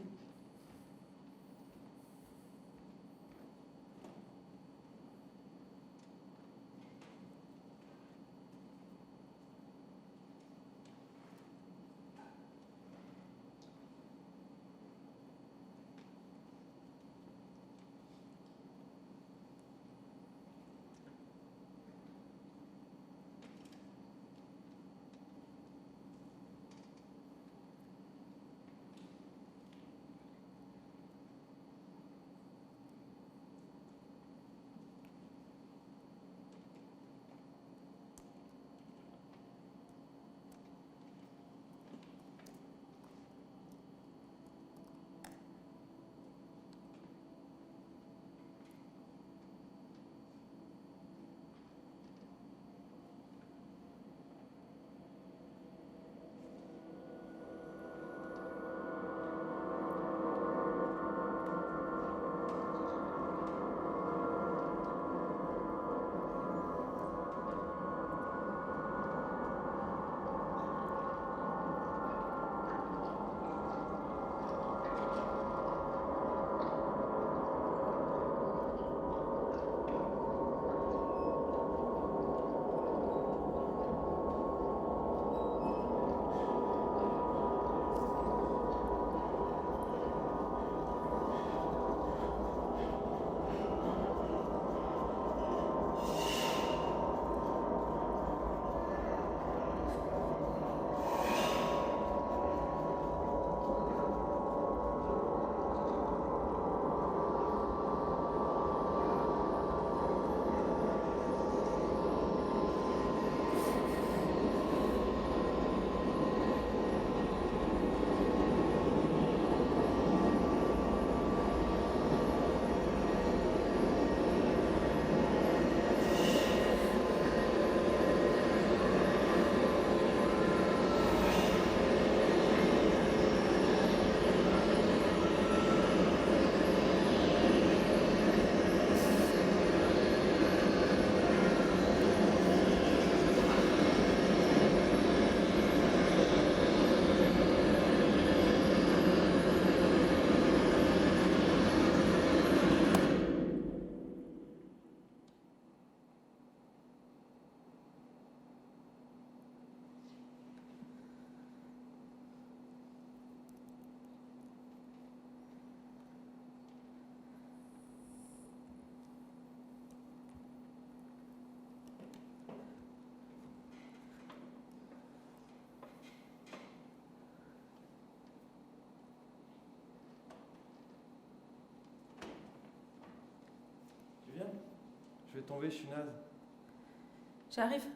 Je vais tomber, je suis naze. J'arrive.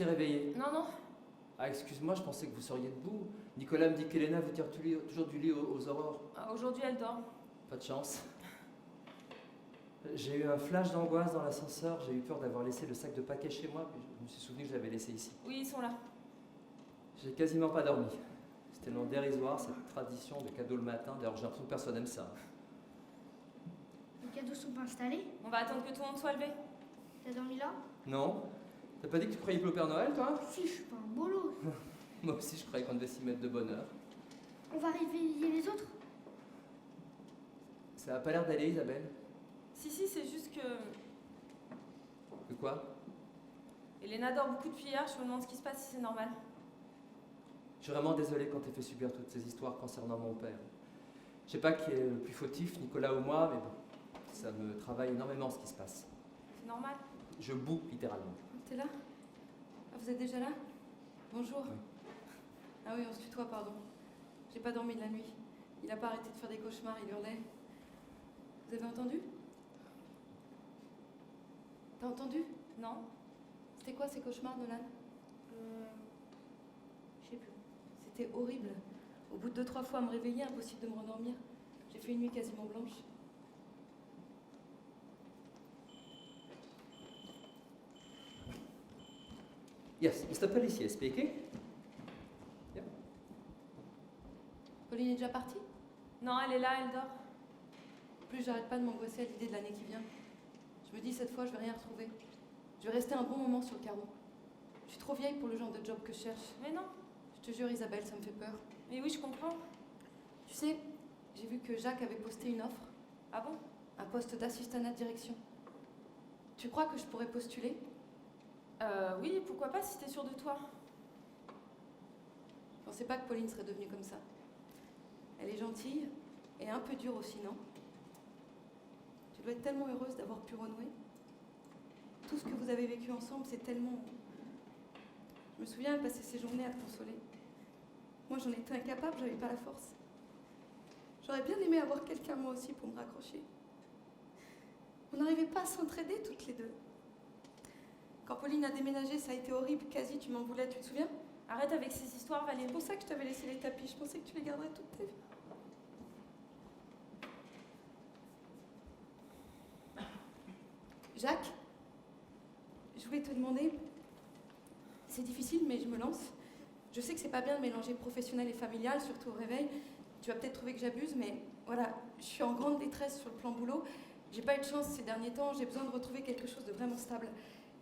t'ai réveillé. Non, non. Ah, excuse-moi, je pensais que vous seriez debout. Nicolas me dit qu'Elena vous tire toujours du lit aux aurores. Aujourd'hui, elle dort. Pas de chance. J'ai eu un flash d'angoisse dans l'ascenseur. J'ai eu peur d'avoir laissé le sac de paquets chez moi, puis je me suis souvenu que je l'avais laissé ici. Oui, ils sont là. J'ai quasiment pas dormi. C'est tellement dérisoire cette tradition de cadeau le matin. D'ailleurs, j'ai l'impression que personne n'aime ça. Les cadeaux sont pas installés. On va attendre que tout le monde soit levé. T'as dormi là? Non? T'as pas dit que tu croyais plus au Père Noël, toi? Si, je suis pas un bolo. Moi aussi, je croyais qu'on devait s'y mettre de bonne heure. On va réveiller les autres? Ça a pas l'air d'aller, Isabelle. Si, c'est juste que... De quoi? Elena dort beaucoup depuis hier, je me demande ce qui se passe, si c'est normal. Je suis vraiment désolé quand t'ai fait subir toutes ces histoires concernant mon père. Je sais pas qui est le plus fautif, Nicolas ou moi, mais bon, ça me travaille énormément ce qui se passe. C'est normal. Je boue littéralement. T'es là? Ah, vous êtes déjà là? Bonjour. Oui. Ah oui, on se tutoie, pardon. J'ai pas dormi de la nuit. Il a pas arrêté de faire des cauchemars, il hurlait. Vous avez entendu? T'as entendu? Non? C'était quoi ces cauchemars, Nolan? Je sais plus. C'était horrible. Au bout de 2-3 fois à me réveiller, impossible de me rendormir. J'ai fait une nuit quasiment blanche. Yes, Mr. Policier speaking. Yeah. Pauline est déjà partie? Non, elle est là, elle dort. En plus, j'arrête pas de m'angoisser à l'idée de l'année qui vient. Je me dis, cette fois, je vais rien retrouver. Je vais rester un bon moment sur le carreau. Je suis trop vieille pour le genre de job que je cherche. Mais non. Je te jure, Isabelle, ça me fait peur. Mais oui, je comprends. Tu sais, j'ai vu que Jacques avait posté une offre. Ah bon? Un poste d'assistanat de direction. Tu crois que je pourrais postuler? Oui, pourquoi pas si t'es sûre de toi. Je pensais pas que Pauline serait devenue comme ça. Elle est gentille et un peu dure aussi, non? Tu dois être tellement heureuse d'avoir pu renouer. Tout ce que vous avez vécu ensemble, c'est tellement... Je me souviens, elle passait ses journées à te consoler. Moi, j'en étais incapable, j'avais pas la force. J'aurais bien aimé avoir quelqu'un moi aussi pour me raccrocher. On n'arrivait pas à s'entraider toutes les deux. Quand Pauline a déménagé, ça a été horrible, quasi tu m'en voulais, tu te souviens? Arrête avec ces histoires, C'est Valérie. pour ça que je t'avais laissé les tapis, je pensais que tu les garderais toute ta vie. Jacques, je voulais te demander, c'est difficile mais je me lance. Je sais que c'est pas bien de mélanger professionnel et familial, surtout au réveil. Tu vas peut-être trouver que j'abuse, mais voilà, je suis en grande détresse sur le plan boulot. J'ai pas eu de chance ces derniers temps, j'ai besoin de retrouver quelque chose de vraiment stable.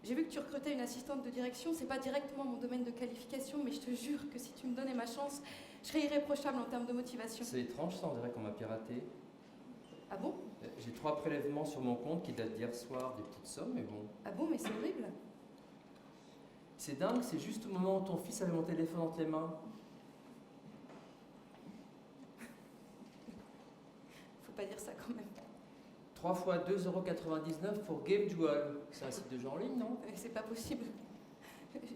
J'ai vu que tu recrutais une assistante de direction, c'est pas directement mon domaine de qualification, mais je te jure que si tu me donnais ma chance, je serais irréprochable en termes de motivation. C'est étrange, ça, on dirait qu'on m'a piraté. Ah bon? J'ai 3 prélèvements sur mon compte qui datent d'hier soir, des petites sommes, mais bon. Ah bon, mais c'est horrible. C'est dingue, c'est juste au moment où ton fils avait mon téléphone entre les mains. Faut pas dire ça quand même. 3 fois 2,99€ pour Game Duel. C'est un site de jeu en ligne, non? Mais c'est pas possible.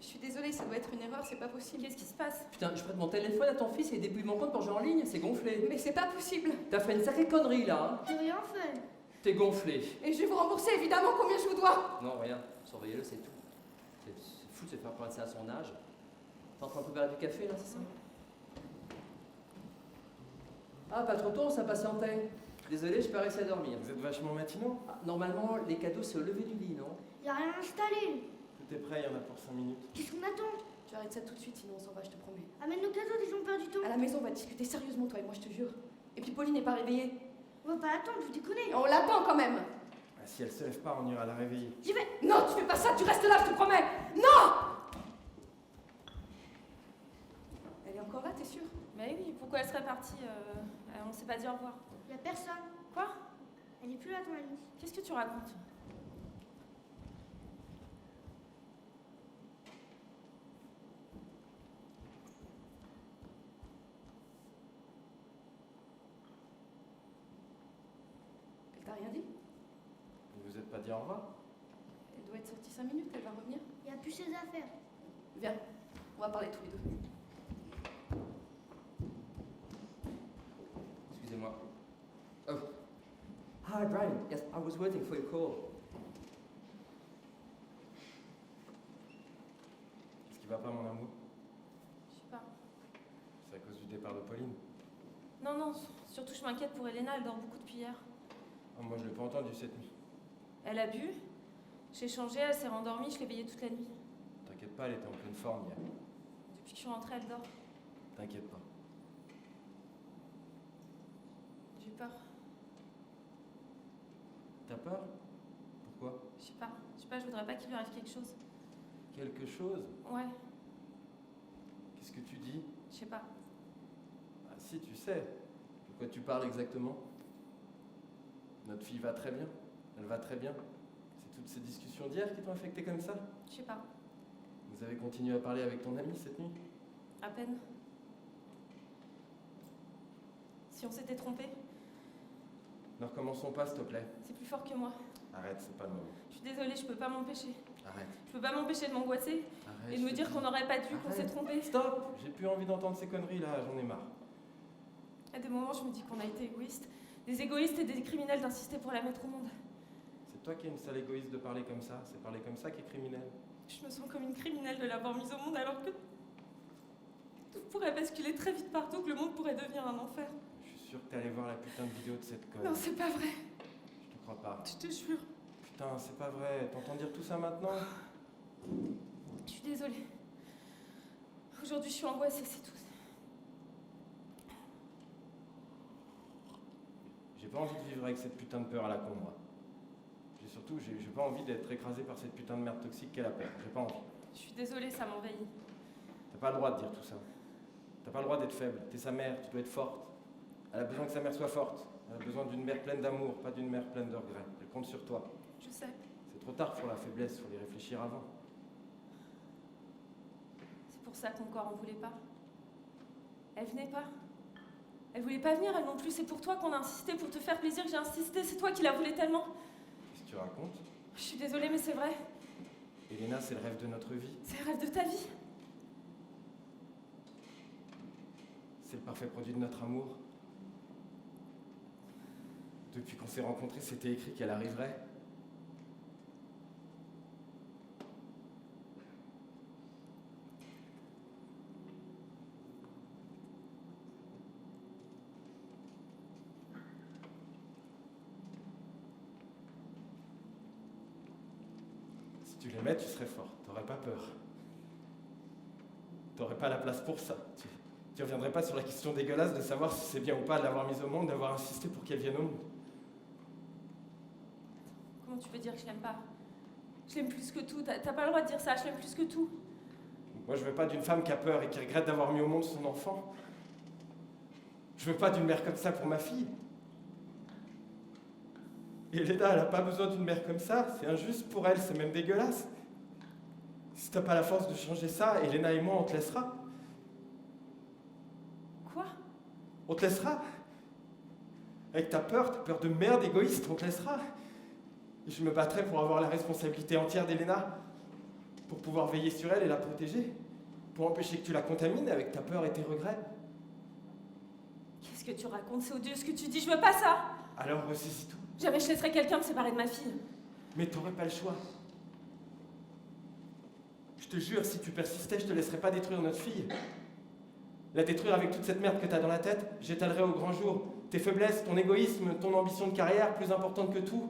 Je suis désolée, ça doit être une erreur, c'est pas possible. Qu'est-ce qui se passe? Putain, je prête mon téléphone à ton fils et il dépouille mon compte pour jouer en ligne, c'est gonflé. Mais c'est pas possible. T'as fait une sacrée connerie là, hein? J'ai rien fait. T'es gonflé. Et je vais vous rembourser évidemment combien je vous dois. Non, rien. Surveillez-le, c'est tout. C'est fou de se faire prendre ça à son âge. T'es en train de préparer du café là, c'est ça? Ah, pas trop tôt, ça patientait. Désolé, je pas réussi à dormir. Vous êtes vachement matinaux. Ah, normalement, les cadeaux, c'est au lever du lit, non? Y a rien installé. Tout est prêt, il y en a pour 5 minutes. Qu'est-ce qu'on attend? Tu arrêtes ça tout de suite, sinon on s'en va, je te promets. Amène nos cadeaux, déjà on perd du temps. À la maison, on va discuter sérieusement, toi et moi, je te jure. Et puis Pauline n'est pas réveillée. On va pas attendre, vous déconnez. Et on l'attend quand même. Ah, si elle se lève pas, on ira la réveiller. J'y vais. Non, tu fais pas ça, tu restes là, je te promets. Non! Elle est encore là, t'es sûre? Mais oui, pourquoi elle serait partie on s'est pas dit au revoir. Y a personne. Quoi? Elle est plus là, ton amie. Qu'est-ce que tu racontes? Elle t'a rien dit? Vous vous êtes pas dit au revoir? Elle doit être sortie 5 minutes, elle va revenir. Y a plus ses affaires. Viens, on va parler tous les deux. Excusez-moi. Oh. Hi, Brian. Yes, I was waiting for your call. départ de Pauline. Non, non, surtout je m'inquiète pour Elena, elle dort beaucoup depuis hier. Ah, moi, je l'ai pas entendu cette nuit. Elle a bu, j'ai changé, elle s'est rendormie, je l'ai veillée toute la nuit. T'inquiète pas, elle était en pleine forme hier. Depuis que je suis rentrée, elle dort. T'inquiète pas. J'ai peur. T'as peur? Pourquoi? Je sais pas, je voudrais pas qu'il lui arrive quelque chose. Quelque chose? Ouais, Qu'est-ce que tu dis? je sais pas. Ah si, tu sais. De quoi tu parles exactement? Notre fille va très bien. Elle va très bien. C'est toutes ces discussions d'hier qui t'ont affecté comme ça? Je sais pas, Vous avez continué à parler avec ton ami cette nuit? à peine. Si on s'était trompé, Ne recommençons pas, s'il te plaît. c'est plus fort que moi. Arrête, c'est pas le moment. Je suis désolée, je peux pas m'empêcher. Arrête. Je peux pas m'empêcher de m'angoisser Arrête. et de me je te dire dis. qu'on n'aurait pas dû, qu'on s'est Arrête. trompé. Stop! J'ai plus envie d'entendre ces conneries là, j'en ai marre. À des moments, je me dis qu'on a été égoïstes. Des égoïstes et des criminels d'insister pour la mettre au monde. C'est toi qui es une sale égoïste de parler comme ça. C'est parler comme ça qui est criminel. Je me sens comme une criminelle de l'avoir mise au monde alors que tout pourrait basculer très vite partout, que le monde pourrait devenir un enfer. Je suis sûr que t'es allé voir la putain de vidéo de cette conne. Non, c'est pas vrai. Je te crois pas. Je te jure. Putain, c'est pas vrai. T'entends dire tout ça maintenant? Je suis désolée. Aujourd'hui, je suis angoissée, c'est tout. J'ai pas envie de vivre avec cette putain de peur à la con, moi. J'ai pas envie d'être écrasé par cette putain de merde toxique qu'est la peur. J'ai pas envie. Je suis désolée, ça m'envahit. T'as pas le droit de dire tout ça. T'as pas le droit d'être faible. T'es sa mère, tu dois être forte. Elle a besoin que sa mère soit forte. Elle a besoin d'une mère pleine d'amour, pas d'une mère pleine de regrets. Elle compte sur toi. Je sais. C'est trop tard pour la faiblesse, faut y réfléchir avant. C'est pour ça qu'encore on voulait pas. Elle venait pas. Elle voulait pas venir, elle non plus. C'est pour toi qu'on a insisté, pour te faire plaisir que j'ai insisté. C'est toi qui la voulais tellement. Qu'est-ce que tu racontes? Je suis désolée, mais c'est vrai. Elena, c'est le rêve de notre vie. C'est le rêve de ta vie. C'est le parfait produit de notre amour. Depuis qu'on s'est rencontrés, c'était écrit qu'elle arriverait. Si tu l'aimais, tu serais fort. T'aurais pas peur. T'aurais pas la place pour ça. Tu reviendrais pas sur la question dégueulasse de savoir si c'est bien ou pas de l'avoir mise au monde, d'avoir insisté pour qu'elle vienne au monde. Comment tu peux dire que je l'aime pas? Je l'aime plus que tout. T'as pas le droit de dire ça. Je l'aime plus que tout. Moi, je veux pas d'une femme qui a peur et qui regrette d'avoir mis au monde son enfant. Je veux pas d'une mère comme ça pour ma fille. Et Elena, elle a pas besoin d'une mère comme ça. C'est injuste pour elle, c'est même dégueulasse. Si t'as pas la force de changer ça, Elena et moi, on te laissera. Quoi? On te laissera. Avec ta peur de merde égoïste, on te laissera. Et je me battrai pour avoir la responsabilité entière d'Elena, pour pouvoir veiller sur elle et la protéger, pour empêcher que tu la contamines avec ta peur et tes regrets. Qu'est-ce que tu racontes? C'est odieux ce que tu dis. Je veux pas ça. Alors ressaisis tout. Jamais je laisserai quelqu'un me séparer de ma fille. Mais t'aurais pas le choix. Je te jure, si tu persistais, je te laisserais pas détruire notre fille. La détruire avec toute cette merde que t'as dans la tête, j'étalerai au grand jour tes faiblesses, ton égoïsme, ton ambition de carrière, plus importante que tout.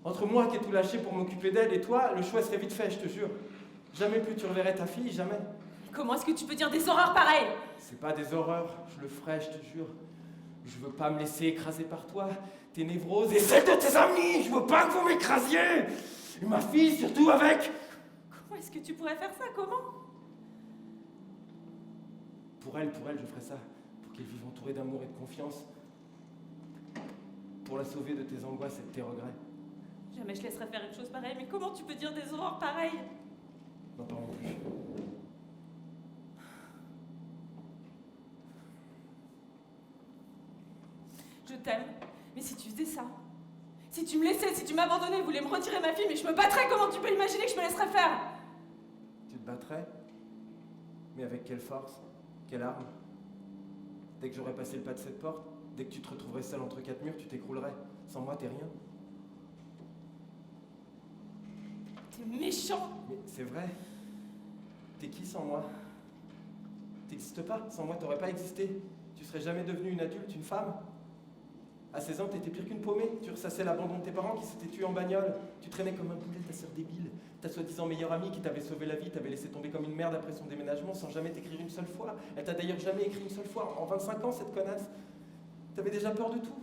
Entre moi qui ai tout lâché pour m'occuper d'elle et toi, le choix serait vite fait, je te jure. Jamais plus tu reverrais ta fille, jamais. Comment est-ce que tu peux dire des horreurs pareilles? C'est pas des horreurs, je le ferai, je te jure. Je veux pas me laisser écraser par toi, tes névroses et celles de tes amis. Je veux pas que vous m'écrasiez. Et ma fille, surtout avec. Comment est-ce que tu pourrais faire ça? Comment? Pour elle, je ferai ça. Pour qu'elle vive entourée d'amour et de confiance. Pour la sauver de tes angoisses et de tes regrets. Jamais je laisserai faire une chose pareille. Mais comment tu peux dire des horreurs pareilles? Non, pas non plus. Je t'aime, mais si tu faisais ça, si tu me laissais, si tu m'abandonnais, voulais me retirer ma fille, mais je me battrais, comment tu peux imaginer que je me laisserais faire? Tu te battrais? Mais avec quelle force? Quelle arme? Dès que j'aurais passé le pas de cette porte, dès que tu te retrouverais seul entre quatre murs, tu t'écroulerais. Sans moi, t'es rien. T'es méchant! Mais c'est vrai. T'es qui sans moi? T'existes pas, sans moi t'aurais pas existé. Tu serais jamais devenue une adulte, une femme. À 16 ans, t'étais pire qu'une paumée. Tu ressassais l'abandon de tes parents qui s'étaient tués en bagnole. Tu traînais comme un boulet ta sœur débile. Ta soi-disant meilleure amie qui t'avait sauvé la vie, t'avait laissé tomber comme une merde après son déménagement sans jamais t'écrire une seule fois. Elle t'a d'ailleurs jamais écrit une seule fois. En 25 ans, cette connasse. T'avais déjà peur de tout.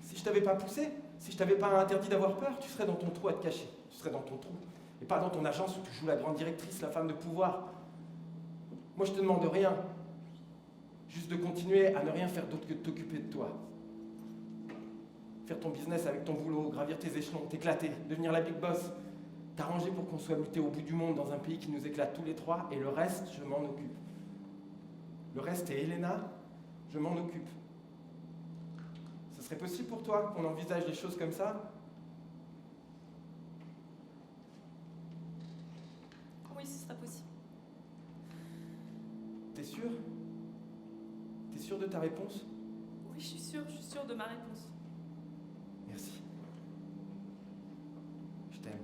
Si je t'avais pas poussé, si je t'avais pas interdit d'avoir peur, tu serais dans ton trou à te cacher. Tu serais dans ton trou. Et pas dans ton agence où tu joues la grande directrice, la femme de pouvoir. Moi, je te demande rien. Juste de continuer à ne rien faire d'autre que de t'occuper de toi. Faire ton business avec ton boulot, gravir tes échelons, t'éclater, devenir la big boss. T'arranger pour qu'on soit muté au bout du monde dans un pays qui nous éclate tous les trois, et le reste, je m'en occupe. Le reste est Elena, je m'en occupe. Ce serait possible pour toi qu'on envisage les choses comme ça? Oui, ce serait possible. T'es sûr? T'es sûr de ta réponse? Oui, je suis sûre de ma réponse. Merci. Je t'aime.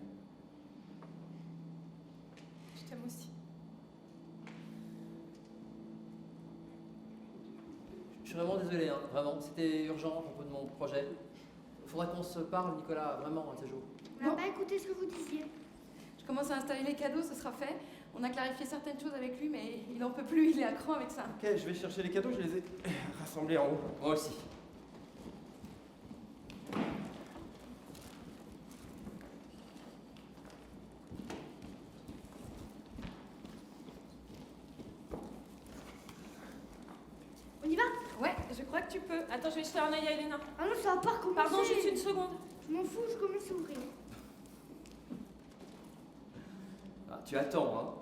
Je t'aime aussi. Je suis vraiment désolé, hein, vraiment. C'était urgent à propos de mon projet. Faudrait qu'on se parle, Nicolas, vraiment, à tes jours. On n'a pas écouté ce que vous disiez. Je commence à installer les cadeaux, ce sera fait. On a clarifié certaines choses avec lui, mais il n'en peut plus, il est à cran avec ça. Ok, je vais chercher les cadeaux, je les ai rassemblés en haut. Moi aussi. On y va? Ouais, je crois que tu peux. Attends, je vais jeter un œil à Elena. Ah non, ça va pas recommencer. Pardon, juste une seconde. Je m'en fous, je commence à ouvrir. Ah, tu attends, hein.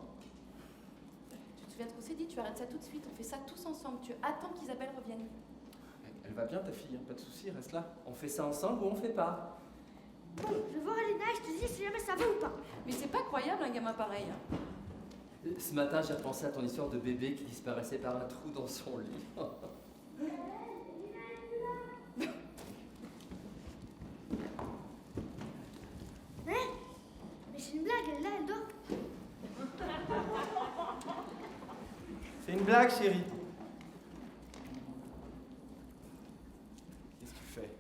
Tu te souviens de ce qu'on s'est dit? Tu arrêtes ça tout de suite, on fait ça tous ensemble. Tu attends qu'Isabelle revienne. Elle va bien ta fille, hein, pas de soucis, reste là. On fait ça ensemble ou on fait pas? Bon, je vais voir Elena et je te dis si jamais ça va ou pas. Mais c'est pas croyable un gamin pareil. Hein. Ce matin, j'ai repensé à ton histoire de bébé qui disparaissait par un trou dans son lit. Mais c'est une blague, elle est là, elle dort. C'est une blague, chérie. Qu'est-ce que tu fais?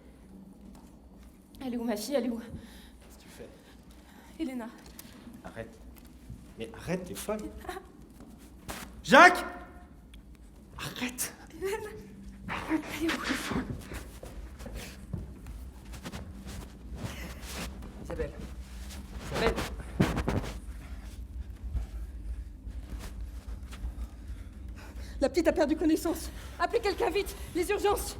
Elle est où, ma fille? Elle est où? Qu'est-ce que tu fais? Elena. Arrête. Mais arrête, t'es folle. Jacques! Arrête! Isabelle. Isabelle. La petite a perdu connaissance. Appelez quelqu'un vite, les urgences.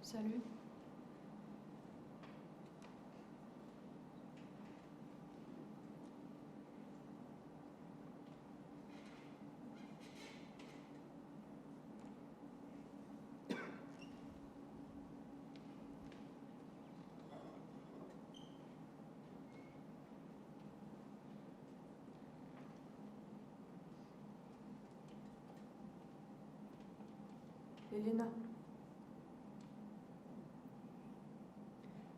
Salut. Elena.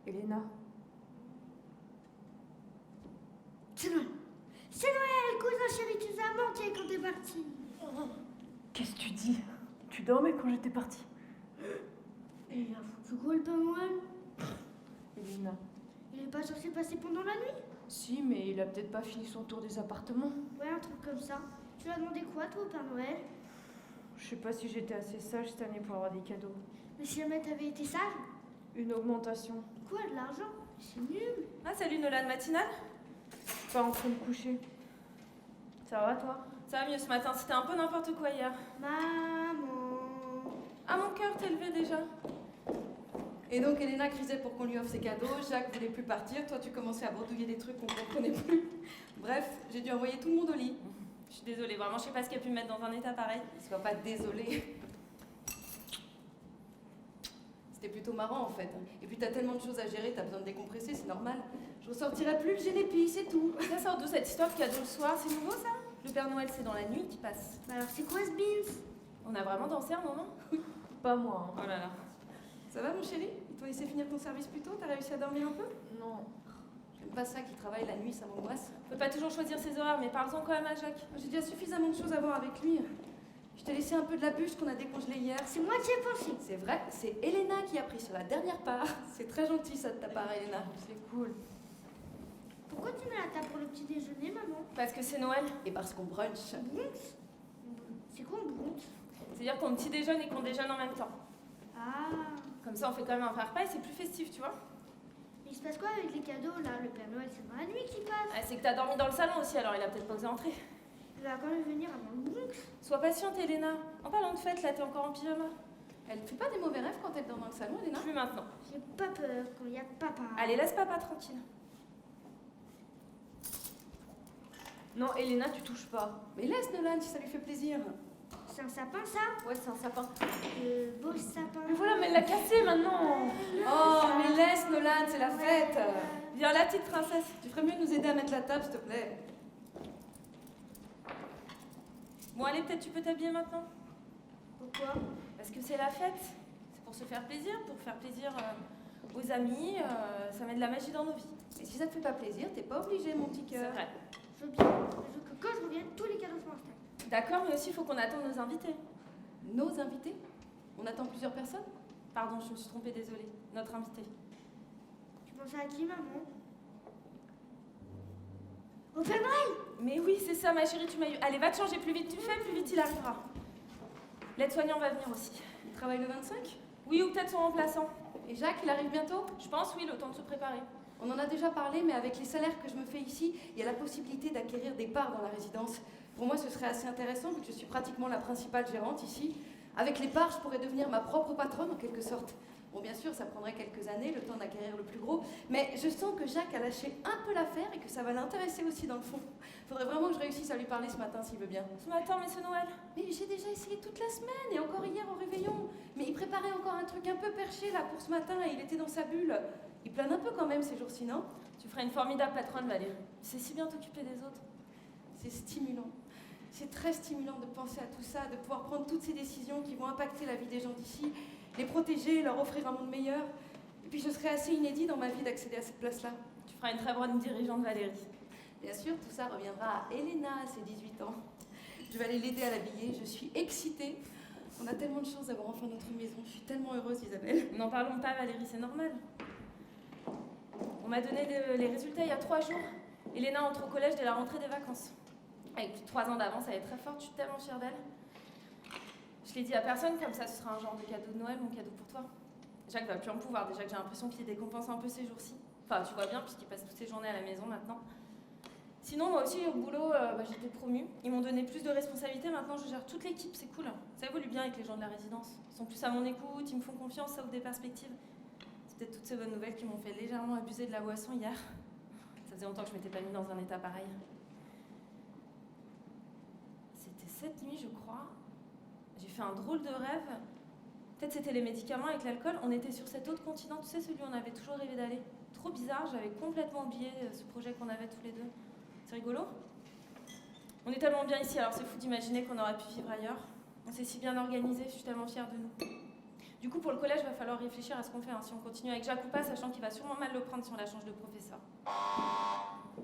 Elena. C'est Noël. C'est Noël, cousin chéri, tu nous as manqué quand t'es parti. Qu'est-ce que tu dis? Tu dormais quand j'étais partie. Et il a foutu quoi le Père Noël? Elena. Il est pas censé passer pendant la nuit? Si, mais il a peut-être pas fini son tour des appartements. Ouais, un truc comme ça. Tu lui as demandé quoi, toi, au Père Noël? Je sais pas si j'étais assez sage cette année pour avoir des cadeaux. Mais si jamais t'avais été sage? Une augmentation. Quoi, de l'argent? C'est nul. Ah, salut Nolan, matinale? Pas en train de coucher. Ça va, toi? Ça va mieux ce matin, c'était un peu n'importe quoi hier. Maman. Ah, mon cœur t'est levé déjà. Et donc Elena crisait pour qu'on lui offre ses cadeaux, Jacques voulait plus partir, toi tu commençais à bredouiller des trucs qu'on comprenait plus. Bref, j'ai dû envoyer tout le monde au lit. Je suis désolée, vraiment, je sais pas ce qui a pu me mettre dans un état pareil. Sois pas désolée. C'était plutôt marrant en fait. Et puis t'as tellement de choses à gérer, t'as besoin de décompresser, c'est normal. Je ressortirai plus le génépi, c'est tout. Ça sort d'où cette histoire de cadeau le soir? C'est nouveau ça? Le Père Noël, c'est dans la nuit qui passe. Bah alors, c'est quoi ce beans? On a vraiment dansé un moment? Pas moi. Oh là là. Ça va mon chéri? Il t'a laissé finir ton service plus tôt? T'as réussi à dormir un peu? Non. J'aime pas ça qui travaille la nuit, ça m'angoisse. On peut pas toujours choisir ses horaires, mais parle-en quand même à Jacques. J'ai déjà suffisamment de choses à voir avec lui. Je t'ai laissé un peu de la bûche qu'on a décongelée hier. C'est moi qui ai pensé. C'est vrai, c'est Elena qui a pris sur la dernière part. C'est très gentil ça de ta part, Elena. C'est cool. Pourquoi tu mets la table pour le petit déjeuner, maman? Parce que c'est Noël. Et parce qu'on brunch. Brunch? C'est quoi un brunch? C'est-à-dire qu'on petit déjeune et qu'on déjeune en même temps. Ah. Comme ça, on fait quand même un vrai repas et c'est plus festif, tu vois. Mais il se passe quoi avec les cadeaux, là? Le Père Noël, c'est dans la nuit qu'il passe. Ah, c'est que t'as dormi dans le salon aussi, alors il a peut-être pas osé entrer. Il va quand même venir avant le brunch. Sois patiente, Elena. En parlant de fête, là, t'es encore en pyjama. Elle fait pas des mauvais rêves quand elle dort dans le salon, Elena? Plus maintenant. J'ai pas peur quand il y a papa. Allez, laisse papa tranquille. Non, Elena, tu touches pas. Mais laisse Nolan si ça lui fait plaisir. C'est un sapin, ça? Ouais, c'est un sapin. Beau sapin. Mais voilà, mais elle l'a cassé maintenant. Oh, mais laisse Nolan, c'est la fête. Viens là, petite princesse. Tu ferais mieux de nous aider à mettre la table, s'il te plaît. Bon, allez, peut-être tu peux t'habiller maintenant. Pourquoi? Parce que c'est la fête. C'est pour se faire plaisir, pour faire plaisir aux amis. Ça met de la magie dans nos vies. Et si ça te fait pas plaisir, t'es pas obligé, mon petit C'est cœur. vrai. Je veux bien. Je veux que quand je revienne, tous les cadeaux soient installés. D'accord, mais aussi il faut qu'on attende nos invités. Nos invités? On attend plusieurs personnes? Pardon, je me suis trompée, désolée. Notre invité. Tu pensais à qui, maman? Au Père Noël? Mais oui, c'est ça, ma chérie, tu m'as eu. Allez, va te changer, plus vite tu fais, plus vite il arrivera. L'aide-soignant va venir aussi. Il travaille le 25? Oui, ou peut-être son remplaçant. Et Jacques, il arrive bientôt? Je pense, oui, le temps de se préparer. On en a déjà parlé, mais avec les salaires que je me fais ici, il y a la possibilité d'acquérir des parts dans la résidence. Pour moi, ce serait assez intéressant, vu que je suis pratiquement la principale gérante ici. Avec les parts, je pourrais devenir ma propre patronne, en quelque sorte. Bon, bien sûr, ça prendrait quelques années, le temps d'acquérir le plus gros, mais je sens que Jacques a lâché un peu l'affaire et que ça va l'intéresser aussi, dans le fond. Faudrait vraiment que je réussisse à lui parler ce matin, s'il veut bien. Ce matin, mais c'est Noël. Mais j'ai déjà essayé toute la semaine, et encore hier au réveillon. Mais il préparait encore un truc un peu perché, là, pour ce matin, et il était dans sa bulle. Il plane un peu quand même ces jours-ci, non? Tu ferais une formidable patronne, Valérie. Tu sais si bien t'occuper des autres. C'est stimulant. C'est très stimulant de penser à tout ça, de pouvoir prendre toutes ces décisions qui vont impacter la vie des gens d'ici, les protéger, leur offrir un monde meilleur. Et puis je serais assez inédit dans ma vie d'accéder à cette place-là. Tu feras une très bonne dirigeante, Valérie. Bien sûr, tout ça reviendra à Elena à ses 18 ans. Je vais aller l'aider à l'habiller, je suis excitée. On a tellement de choses d'avoir enfin notre maison. Je suis tellement heureuse, Isabelle. N'en parlons pas, Valérie, c'est normal. On m'a donné les résultats il y a 3 jours. Elena entre au collège dès la rentrée des vacances. Avec 3 ans d'avance, elle est très forte, je suis tellement fière d'elle. Je l'ai dit à personne, comme ça ce sera un genre de cadeau de Noël, mon cadeau pour toi. Jacques va plus en pouvoir, déjà que j'ai l'impression qu'il décompense un peu ces jours-ci. Enfin, tu vois bien, puisqu'il passe toutes ses journées à la maison maintenant. Sinon, moi aussi, au boulot, j'étais promue. Ils m'ont donné plus de responsabilités. Maintenant, je gère toute l'équipe. C'est cool. Ça évolue bien avec les gens de la résidence. Ils sont plus à mon écoute, ils me font confiance, ça ouvre des perspectives. C'est peut-être toutes ces bonnes nouvelles qui m'ont fait légèrement abuser de la boisson hier. Ça faisait longtemps que je m'étais pas mis dans un état pareil. C'était cette nuit, je crois. J'ai fait un drôle de rêve. Peut-être c'était les médicaments avec l'alcool. On était sur cet autre continent, tu sais, celui où on avait toujours rêvé d'aller. Trop bizarre, j'avais complètement oublié ce projet qu'on avait tous les deux. C'est rigolo. On est tellement bien ici, alors c'est fou d'imaginer qu'on aurait pu vivre ailleurs. On s'est si bien organisé, je suis tellement fière de nous. Du coup, pour le collège, il va falloir réfléchir à ce qu'on fait, si on continue avec Jacques ou pas, sachant qu'il va sûrement mal le prendre si on la change de professeur.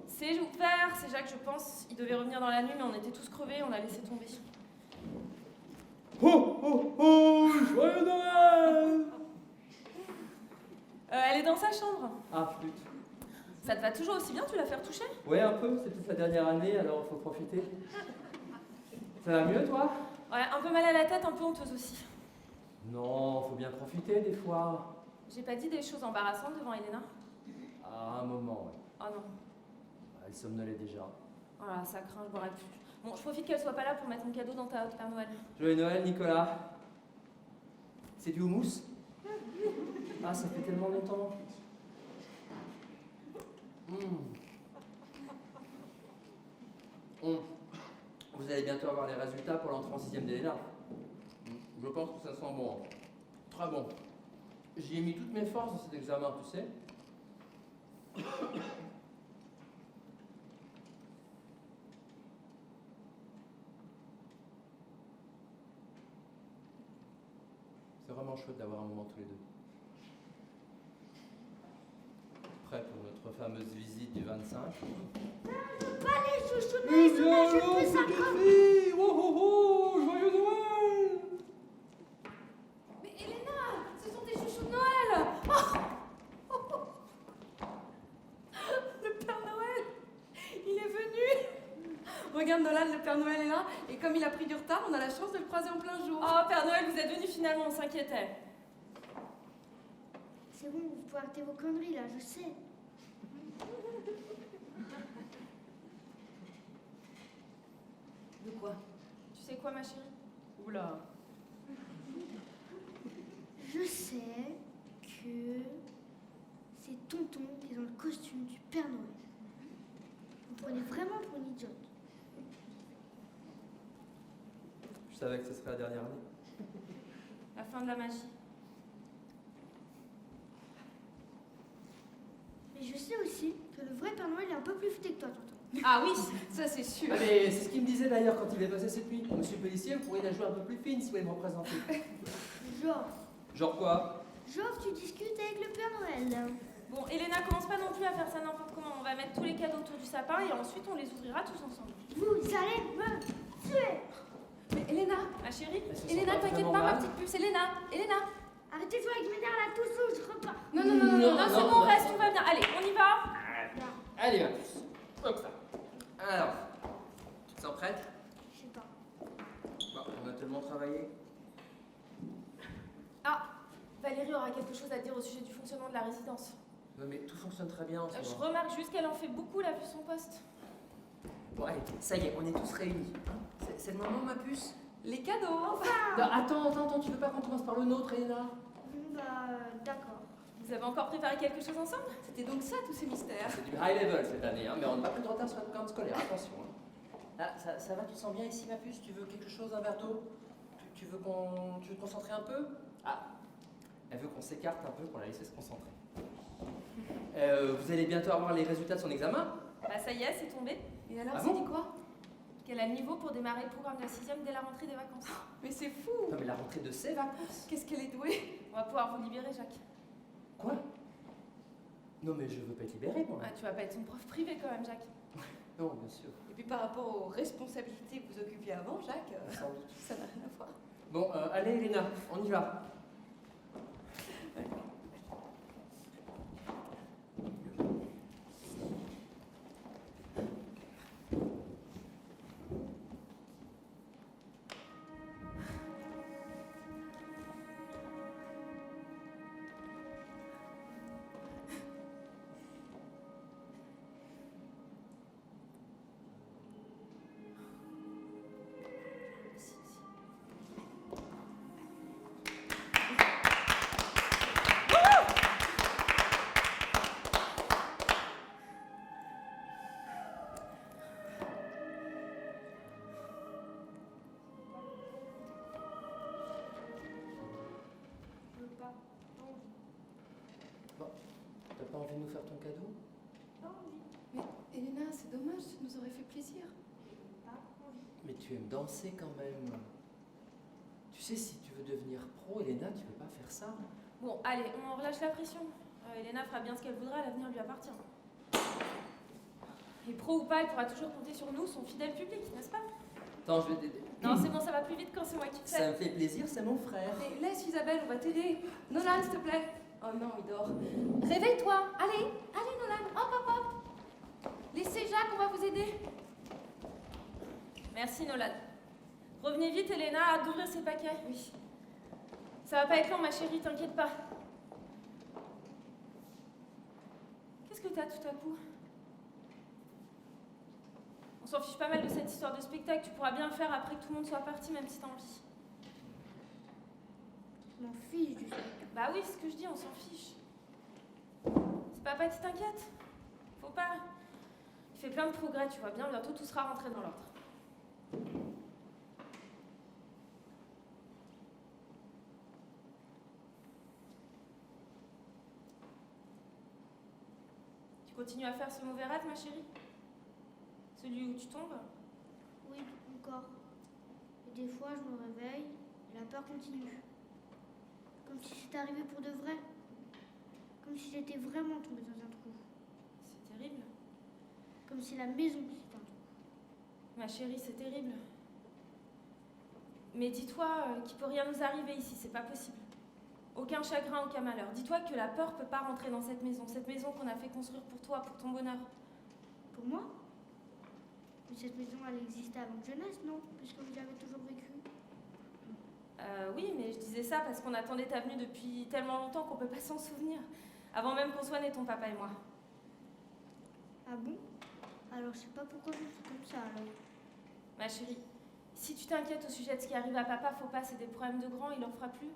C'est ouvert, c'est Jacques, je pense. Il devait revenir dans la nuit, mais on était tous crevés, on l'a laissé tomber. Oh, oh, oh, joyeux Noël! Elle est dans sa chambre. Ah, flûte. Ça te va toujours aussi bien, tu l'as fait retoucher? Ouais, un peu, c'est peut-être la dernière année, alors il faut profiter. Ça va mieux, toi? Ouais, un peu mal à la tête, un peu honteuse aussi. Non, faut bien profiter des fois. J'ai pas dit des choses embarrassantes devant Elena? À un moment, ouais. Oh non. Elle somnolait déjà. Voilà, ça craint, je boirai plus. Bon, je profite qu'elle soit pas là pour mettre mon cadeau dans ta haute Père Noël. Joyeux Noël, Nicolas. C'est du houmous? Ah, ça fait tellement longtemps. Vous allez bientôt avoir les résultats pour l'entrée en 6e d'Elena. Je pense que ça sent bon. Très bon. J'y ai mis toutes mes forces dans cet examen, tu sais. C'est vraiment chouette d'avoir un moment tous les deux. Prêt pour notre fameuse visite du 25. Pas les chouchous de maison, je peux ça comme... Oh oh oh, joyeux Noël! Mais Elena, ce sont tes chouchous de Noël. Le Père Noël, il est venu. Regarde Nolan, le Père Noël est là, et comme il a pris du retard, on a la chance de le croiser en plein jour. Oh, Père Noël, vous êtes venu finalement, on s'inquiétait. C'est bon, vous pouvez arrêter vos conneries là, je sais. De quoi? Tu sais quoi, ma chérie? Oula. Je sais que c'est Tonton qui est dans le costume du Père Noël. Vous me prenez vraiment pour une idiote. Je savais que ce serait la dernière année. La fin de la magie. Mais je sais aussi que le vrai Père Noël est un peu plus futé que toi, Tonton. Ah oui, Ça c'est sûr. Ah, mais c'est ce qu'il me disait d'ailleurs quand il est passé cette nuit. Monsieur le policier, vous pourriez la jouer un peu plus fine si vous voulez me représenter. Genre, Genre quoi? tu discutes avec le Père Noël. Bon, Elena, commence pas non plus à faire ça n'importe comment. On va mettre tous les cadeaux autour du sapin et ensuite on les ouvrira tous ensemble. Vous allez me tuer. Mais Elena, Ma chérie? Elles se sont Elena, pas t'inquiète vraiment pas, ma mal. petite puce. Elena. Arrêtez de jouer avec mes nerfs là, tous sous, je repars. Non, Non, c'est bon, reste, tout va bien. Allez, on y va. Allez, ma puce. Comme ça. Alors, tu te sens prête? Je sais pas. Bon, on a tellement travaillé. Ah, Valérie aura quelque chose à dire au sujet du fonctionnement de la résidence. Non mais tout fonctionne très bien en ce Je moment. remarque juste qu'elle en fait beaucoup, là, vu son poste. Bon allez, ça y est, on est tous réunis. C'est le moment, ma puce? Les cadeaux. Non, attends, tu veux pas qu'on commence par le nôtre, Elena? D'accord. Vous avez encore préparé quelque chose ensemble? C'était donc ça, tous ces mystères. C'est du high level cette année, hein, mais on n'a pas pris de retard sur le programme scolaire, attention. Hein. Ah, ça va, tu te sens bien ici, ma puce? Tu veux quelque chose, un verre d'eau? Tu veux te concentrer un peu? Ah, elle veut qu'on s'écarte un peu pour la laisser se concentrer. Vous allez bientôt avoir les résultats de son examen? Bah ça y est, c'est tombé. Et alors, Ah c'est bon dit quoi? Qu'elle a le niveau pour démarrer le programme de la 6e dès la rentrée des vacances. Mais c'est fou. Non mais la rentrée de ses vacances. Qu'est-ce qu'elle est douée. On va pouvoir vous libérer, Jacques. Quoi? Non mais je veux pas être libéré, moi. Ah, tu vas pas être son prof privé quand même, Jacques. Non, bien sûr. Et puis par rapport aux responsabilités que vous occupiez avant, Jacques, Sans doute. ça n'a rien à voir. Bon, allez Elena, on y va. envie de nous faire ton cadeau? Mais Elena, c'est dommage, ça nous aurait fait plaisir. Mais tu aimes danser quand même. Tu sais, si tu veux devenir pro, Elena, tu peux pas faire ça. Bon, allez, on relâche la pression. Elena fera bien ce qu'elle voudra, l'avenir lui appartient. Et pro ou pas, elle pourra toujours compter sur nous, son fidèle public, n'est-ce pas? Attends, je vais t'aider. Non, c'est bon, ça va plus vite quand c'est moi qui le Ça fais. me fait plaisir, c'est mon frère. Mais laisse Isabelle, on va t'aider. Nolan, s'il te plaît. Oh non, il dort. Réveille-toi. Allez, allez Nolan, hop, hop, hop. Laissez Jacques, on va vous aider. Merci Nolan. Revenez vite, Elena, hâte d'ouvrir ces paquets. Oui. Ça va pas être long, ma chérie, t'inquiète pas. Qu'est-ce que t'as tout à coup? On s'en fiche pas mal de cette histoire de spectacle, tu pourras bien le faire après que tout le monde soit parti, même si t'as envie. Je m'en fiche du spectacle. Bah oui, c'est ce que je dis, on s'en fiche. C'est papa qui t'inquiète. Faut pas. Il fait plein de progrès, tu vois bien, bientôt tout sera rentré dans l'ordre. Tu continues à faire ce mauvais rêve, ma chérie? Celui où tu tombes? Oui, encore. Et des fois, je me réveille et la peur continue. Comme si c'était arrivé pour de vrai. Comme si j'étais vraiment tombée dans un trou. C'est terrible. Comme si la maison c'était un trou. Ma chérie, c'est terrible. Mais dis-toi qu'il peut rien nous arriver ici, c'est pas possible. Aucun chagrin, aucun malheur. Dis-toi que la peur peut pas rentrer dans cette maison qu'on a fait construire pour toi, pour ton bonheur. Pour moi? Mais cette maison, elle existait avant que je naisse, non? Puisque vous avez toujours vécu. Oui, mais je disais ça parce qu'on attendait ta venue depuis tellement longtemps qu'on peut pas s'en souvenir. Avant même qu'on soit nés, ton papa et moi. Ah bon? Alors je sais pas pourquoi je suis comme ça alors. Ma chérie, si tu t'inquiètes au sujet de ce qui arrive à papa, faut pas, c'est des problèmes de grand, il en fera plus.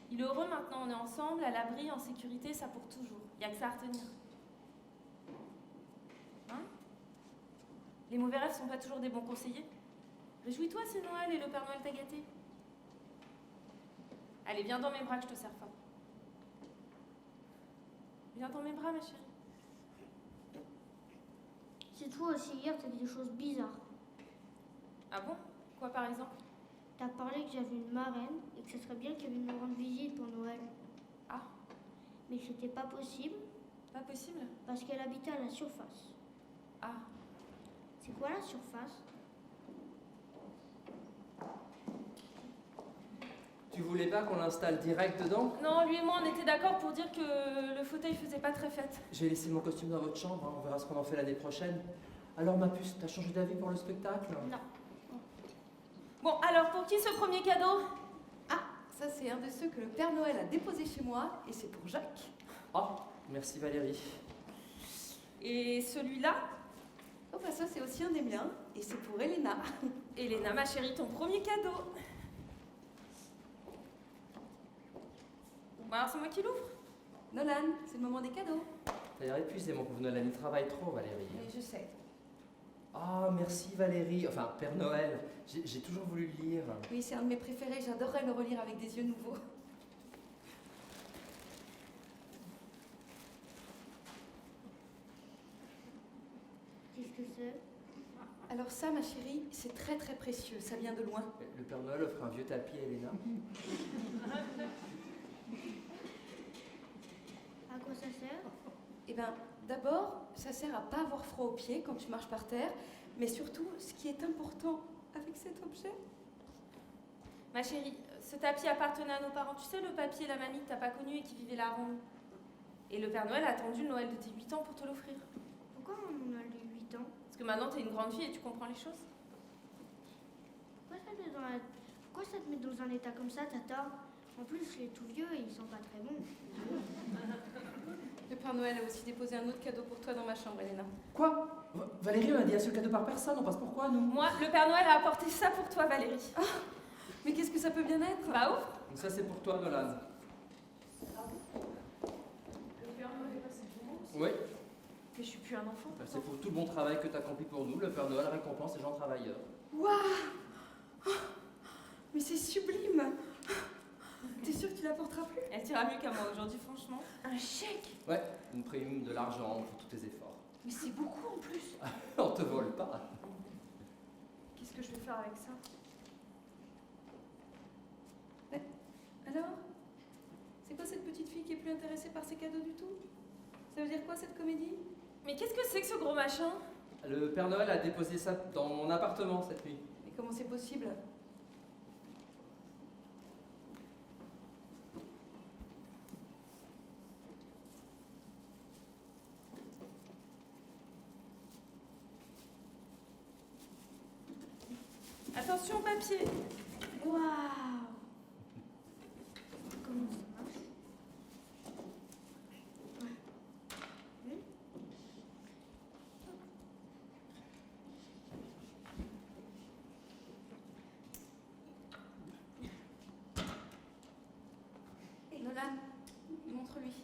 Il est heureux maintenant, on est ensemble, à l'abri, en sécurité, ça pour toujours. Y a que ça à retenir. Hein? Les mauvais rêves sont pas toujours des bons conseillers. Réjouis-toi, c'est Noël et le Père Noël t'a gâté. Allez, viens dans mes bras que je te serre fort. Viens dans mes bras, ma chérie. C'est toi aussi, hier, t'as dit des choses bizarres. Ah bon? Quoi par exemple? T'as parlé que j'avais une marraine et que ce serait bien qu'elle vienne me rendre visite pour Noël. Ah. Mais c'était pas possible Pas possible? parce qu'elle habitait à la surface. Ah. C'est quoi la surface? Tu voulais pas qu'on l'installe direct dedans? Non, lui et moi, on était d'accord pour dire que le fauteuil faisait pas très fête. J'ai laissé mon costume dans votre chambre, hein, on verra ce qu'on en fait l'année prochaine. Alors ma puce, t'as changé d'avis pour le spectacle? Non. Bon, alors, pour qui ce premier cadeau? Ah, ça c'est un de ceux que le Père Noël a déposé chez moi et c'est pour Jacques. Oh, merci Valérie. Et celui-là? Oh bah ça c'est aussi un des miens et c'est pour Elena. Elena, ma chérie, ton premier cadeau. Bon, alors c'est moi qui l'ouvre. Nolan, c'est le moment des cadeaux. T'as l'air épuisé, mon pauvre Nolan, il travaille trop, Valérie. Mais je sais. Ah, merci Valérie. Enfin, Père Noël, j'ai toujours voulu le lire. Oui, c'est un de mes préférés, j'adorerais le relire avec des yeux nouveaux. Qu'est-ce que c'est? Alors ça, ma chérie, c'est très très précieux, ça vient de loin. Le Père Noël offre un vieux tapis à Elena. À quoi ça sert? Eh bien, d'abord, ça sert à pas avoir froid aux pieds quand tu marches par terre, mais surtout, ce qui est important avec cet objet. Ma chérie, ce tapis appartenait à nos parents. Tu sais, le papy et la mamie que t'as pas connu et qui vivaient là avant nous. Et le Père Noël a attendu le Noël de tes 8 ans pour te l'offrir. Pourquoi on a eu 8 ans? Parce que maintenant t'es une grande fille et tu comprends les choses. Pourquoi ça te met dans un état comme ça, Tata? En plus, il est tout vieux et il sent pas très bon. Le Père Noël a aussi déposé un autre cadeau pour toi dans ma chambre, Elena. Quoi? Valérie, on a dit un seul cadeau par personne, on passe pourquoi, nous? Moi, le Père Noël a apporté ça pour toi, Valérie. Ah, mais qu'est-ce que ça peut bien être? Bah ouf. Donc ça, c'est pour toi, Nolan. Oui, Mais je suis plus un enfant. bah, c'est pour tout le bon travail que t'as accompli pour nous. Le Père Noël récompense les gens travailleurs. Waouh! Oh, mais c'est sublime! T'es sûre que tu la porteras plus? Elle t'ira mieux qu'à moi aujourd'hui, franchement. Un chèque? Ouais, une prime, de l'argent pour tous tes efforts. Mais c'est beaucoup en plus. On te vole pas. Qu'est-ce que je vais faire avec ça? Alors? C'est quoi cette petite fille qui est plus intéressée par ses cadeaux du tout? Ça veut dire quoi cette comédie? Mais qu'est-ce que c'est que ce gros machin? Le Père Noël a déposé ça dans mon appartement cette nuit. Et comment c'est possible? Attention, papier! Waouh! Comment ça marche? Nolan, montre-lui.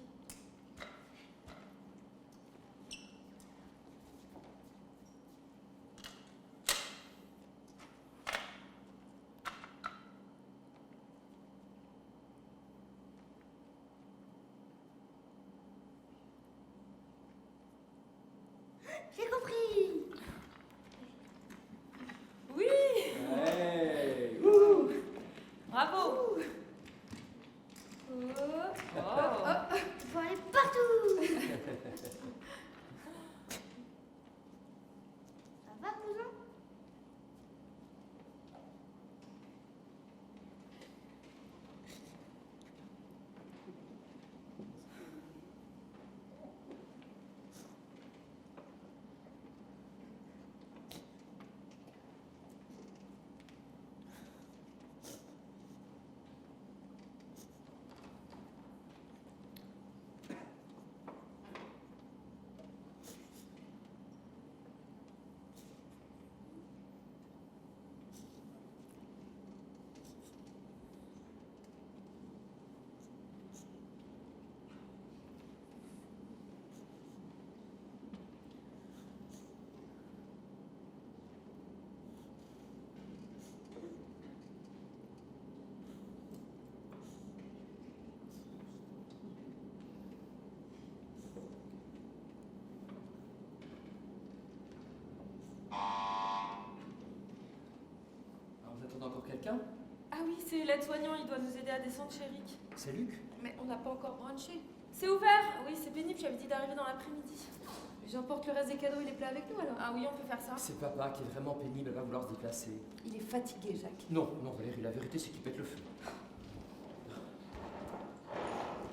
J'ai compris! Oui! Hey. Bravo! Oh. Oh. Il faut aller partout! Ça va, cousin? Alors, vous attendez encore quelqu'un? Ah oui, c'est l'aide-soignant, il doit nous aider à descendre chez Rick. C'est Luc. Mais on n'a pas encore brunché. C'est ouvert! Oui, c'est pénible, j'avais dit d'arriver dans l'après-midi. J'emporte le reste des cadeaux et les plats avec nous alors. Ah oui, on peut faire ça. C'est papa qui est vraiment pénible, elle va vouloir se déplacer. Il est fatigué, Jacques. Non, non Valérie, la vérité c'est qu'il pète le feu.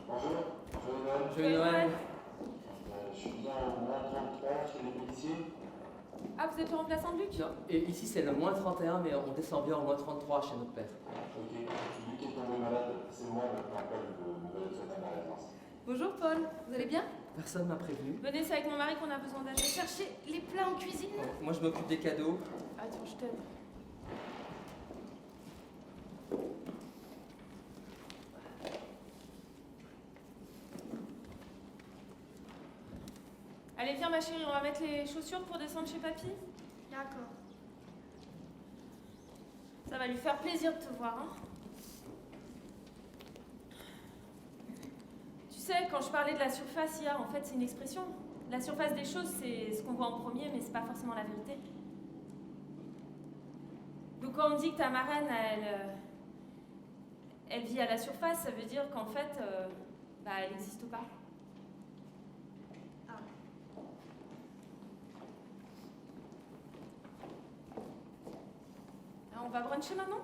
Bonjour, joyeux Noël. Joyeux Noël. Je suis bien au moins 33 chez les policiers. Ah, vous êtes le remplaçant de Luc? Non, et ici c'est le moins 31, mais on descend bien au moins 33 chez notre père. Ok, Luc est tombé malade, c'est moi le rappel de cette résidence. Bonjour Paul, vous allez bien? Personne m'a prévenu. Venez, c'est avec mon mari qu'on a besoin d'aide. Cherchez les plats en cuisine. Moi je m'occupe des cadeaux. Attends, je t'aide. Allez, viens ma chérie, on va mettre les chaussures pour descendre chez papy. D'accord. Ça va lui faire plaisir de te voir, hein. Tu sais, quand je parlais de la surface hier, en fait, c'est une expression. La surface des choses, c'est ce qu'on voit en premier, mais c'est pas forcément la vérité. Donc quand on dit que ta marraine, elle vit à la surface, ça veut dire qu'en fait, elle n'existe pas. Ah. Alors, on va bruncher maintenant ?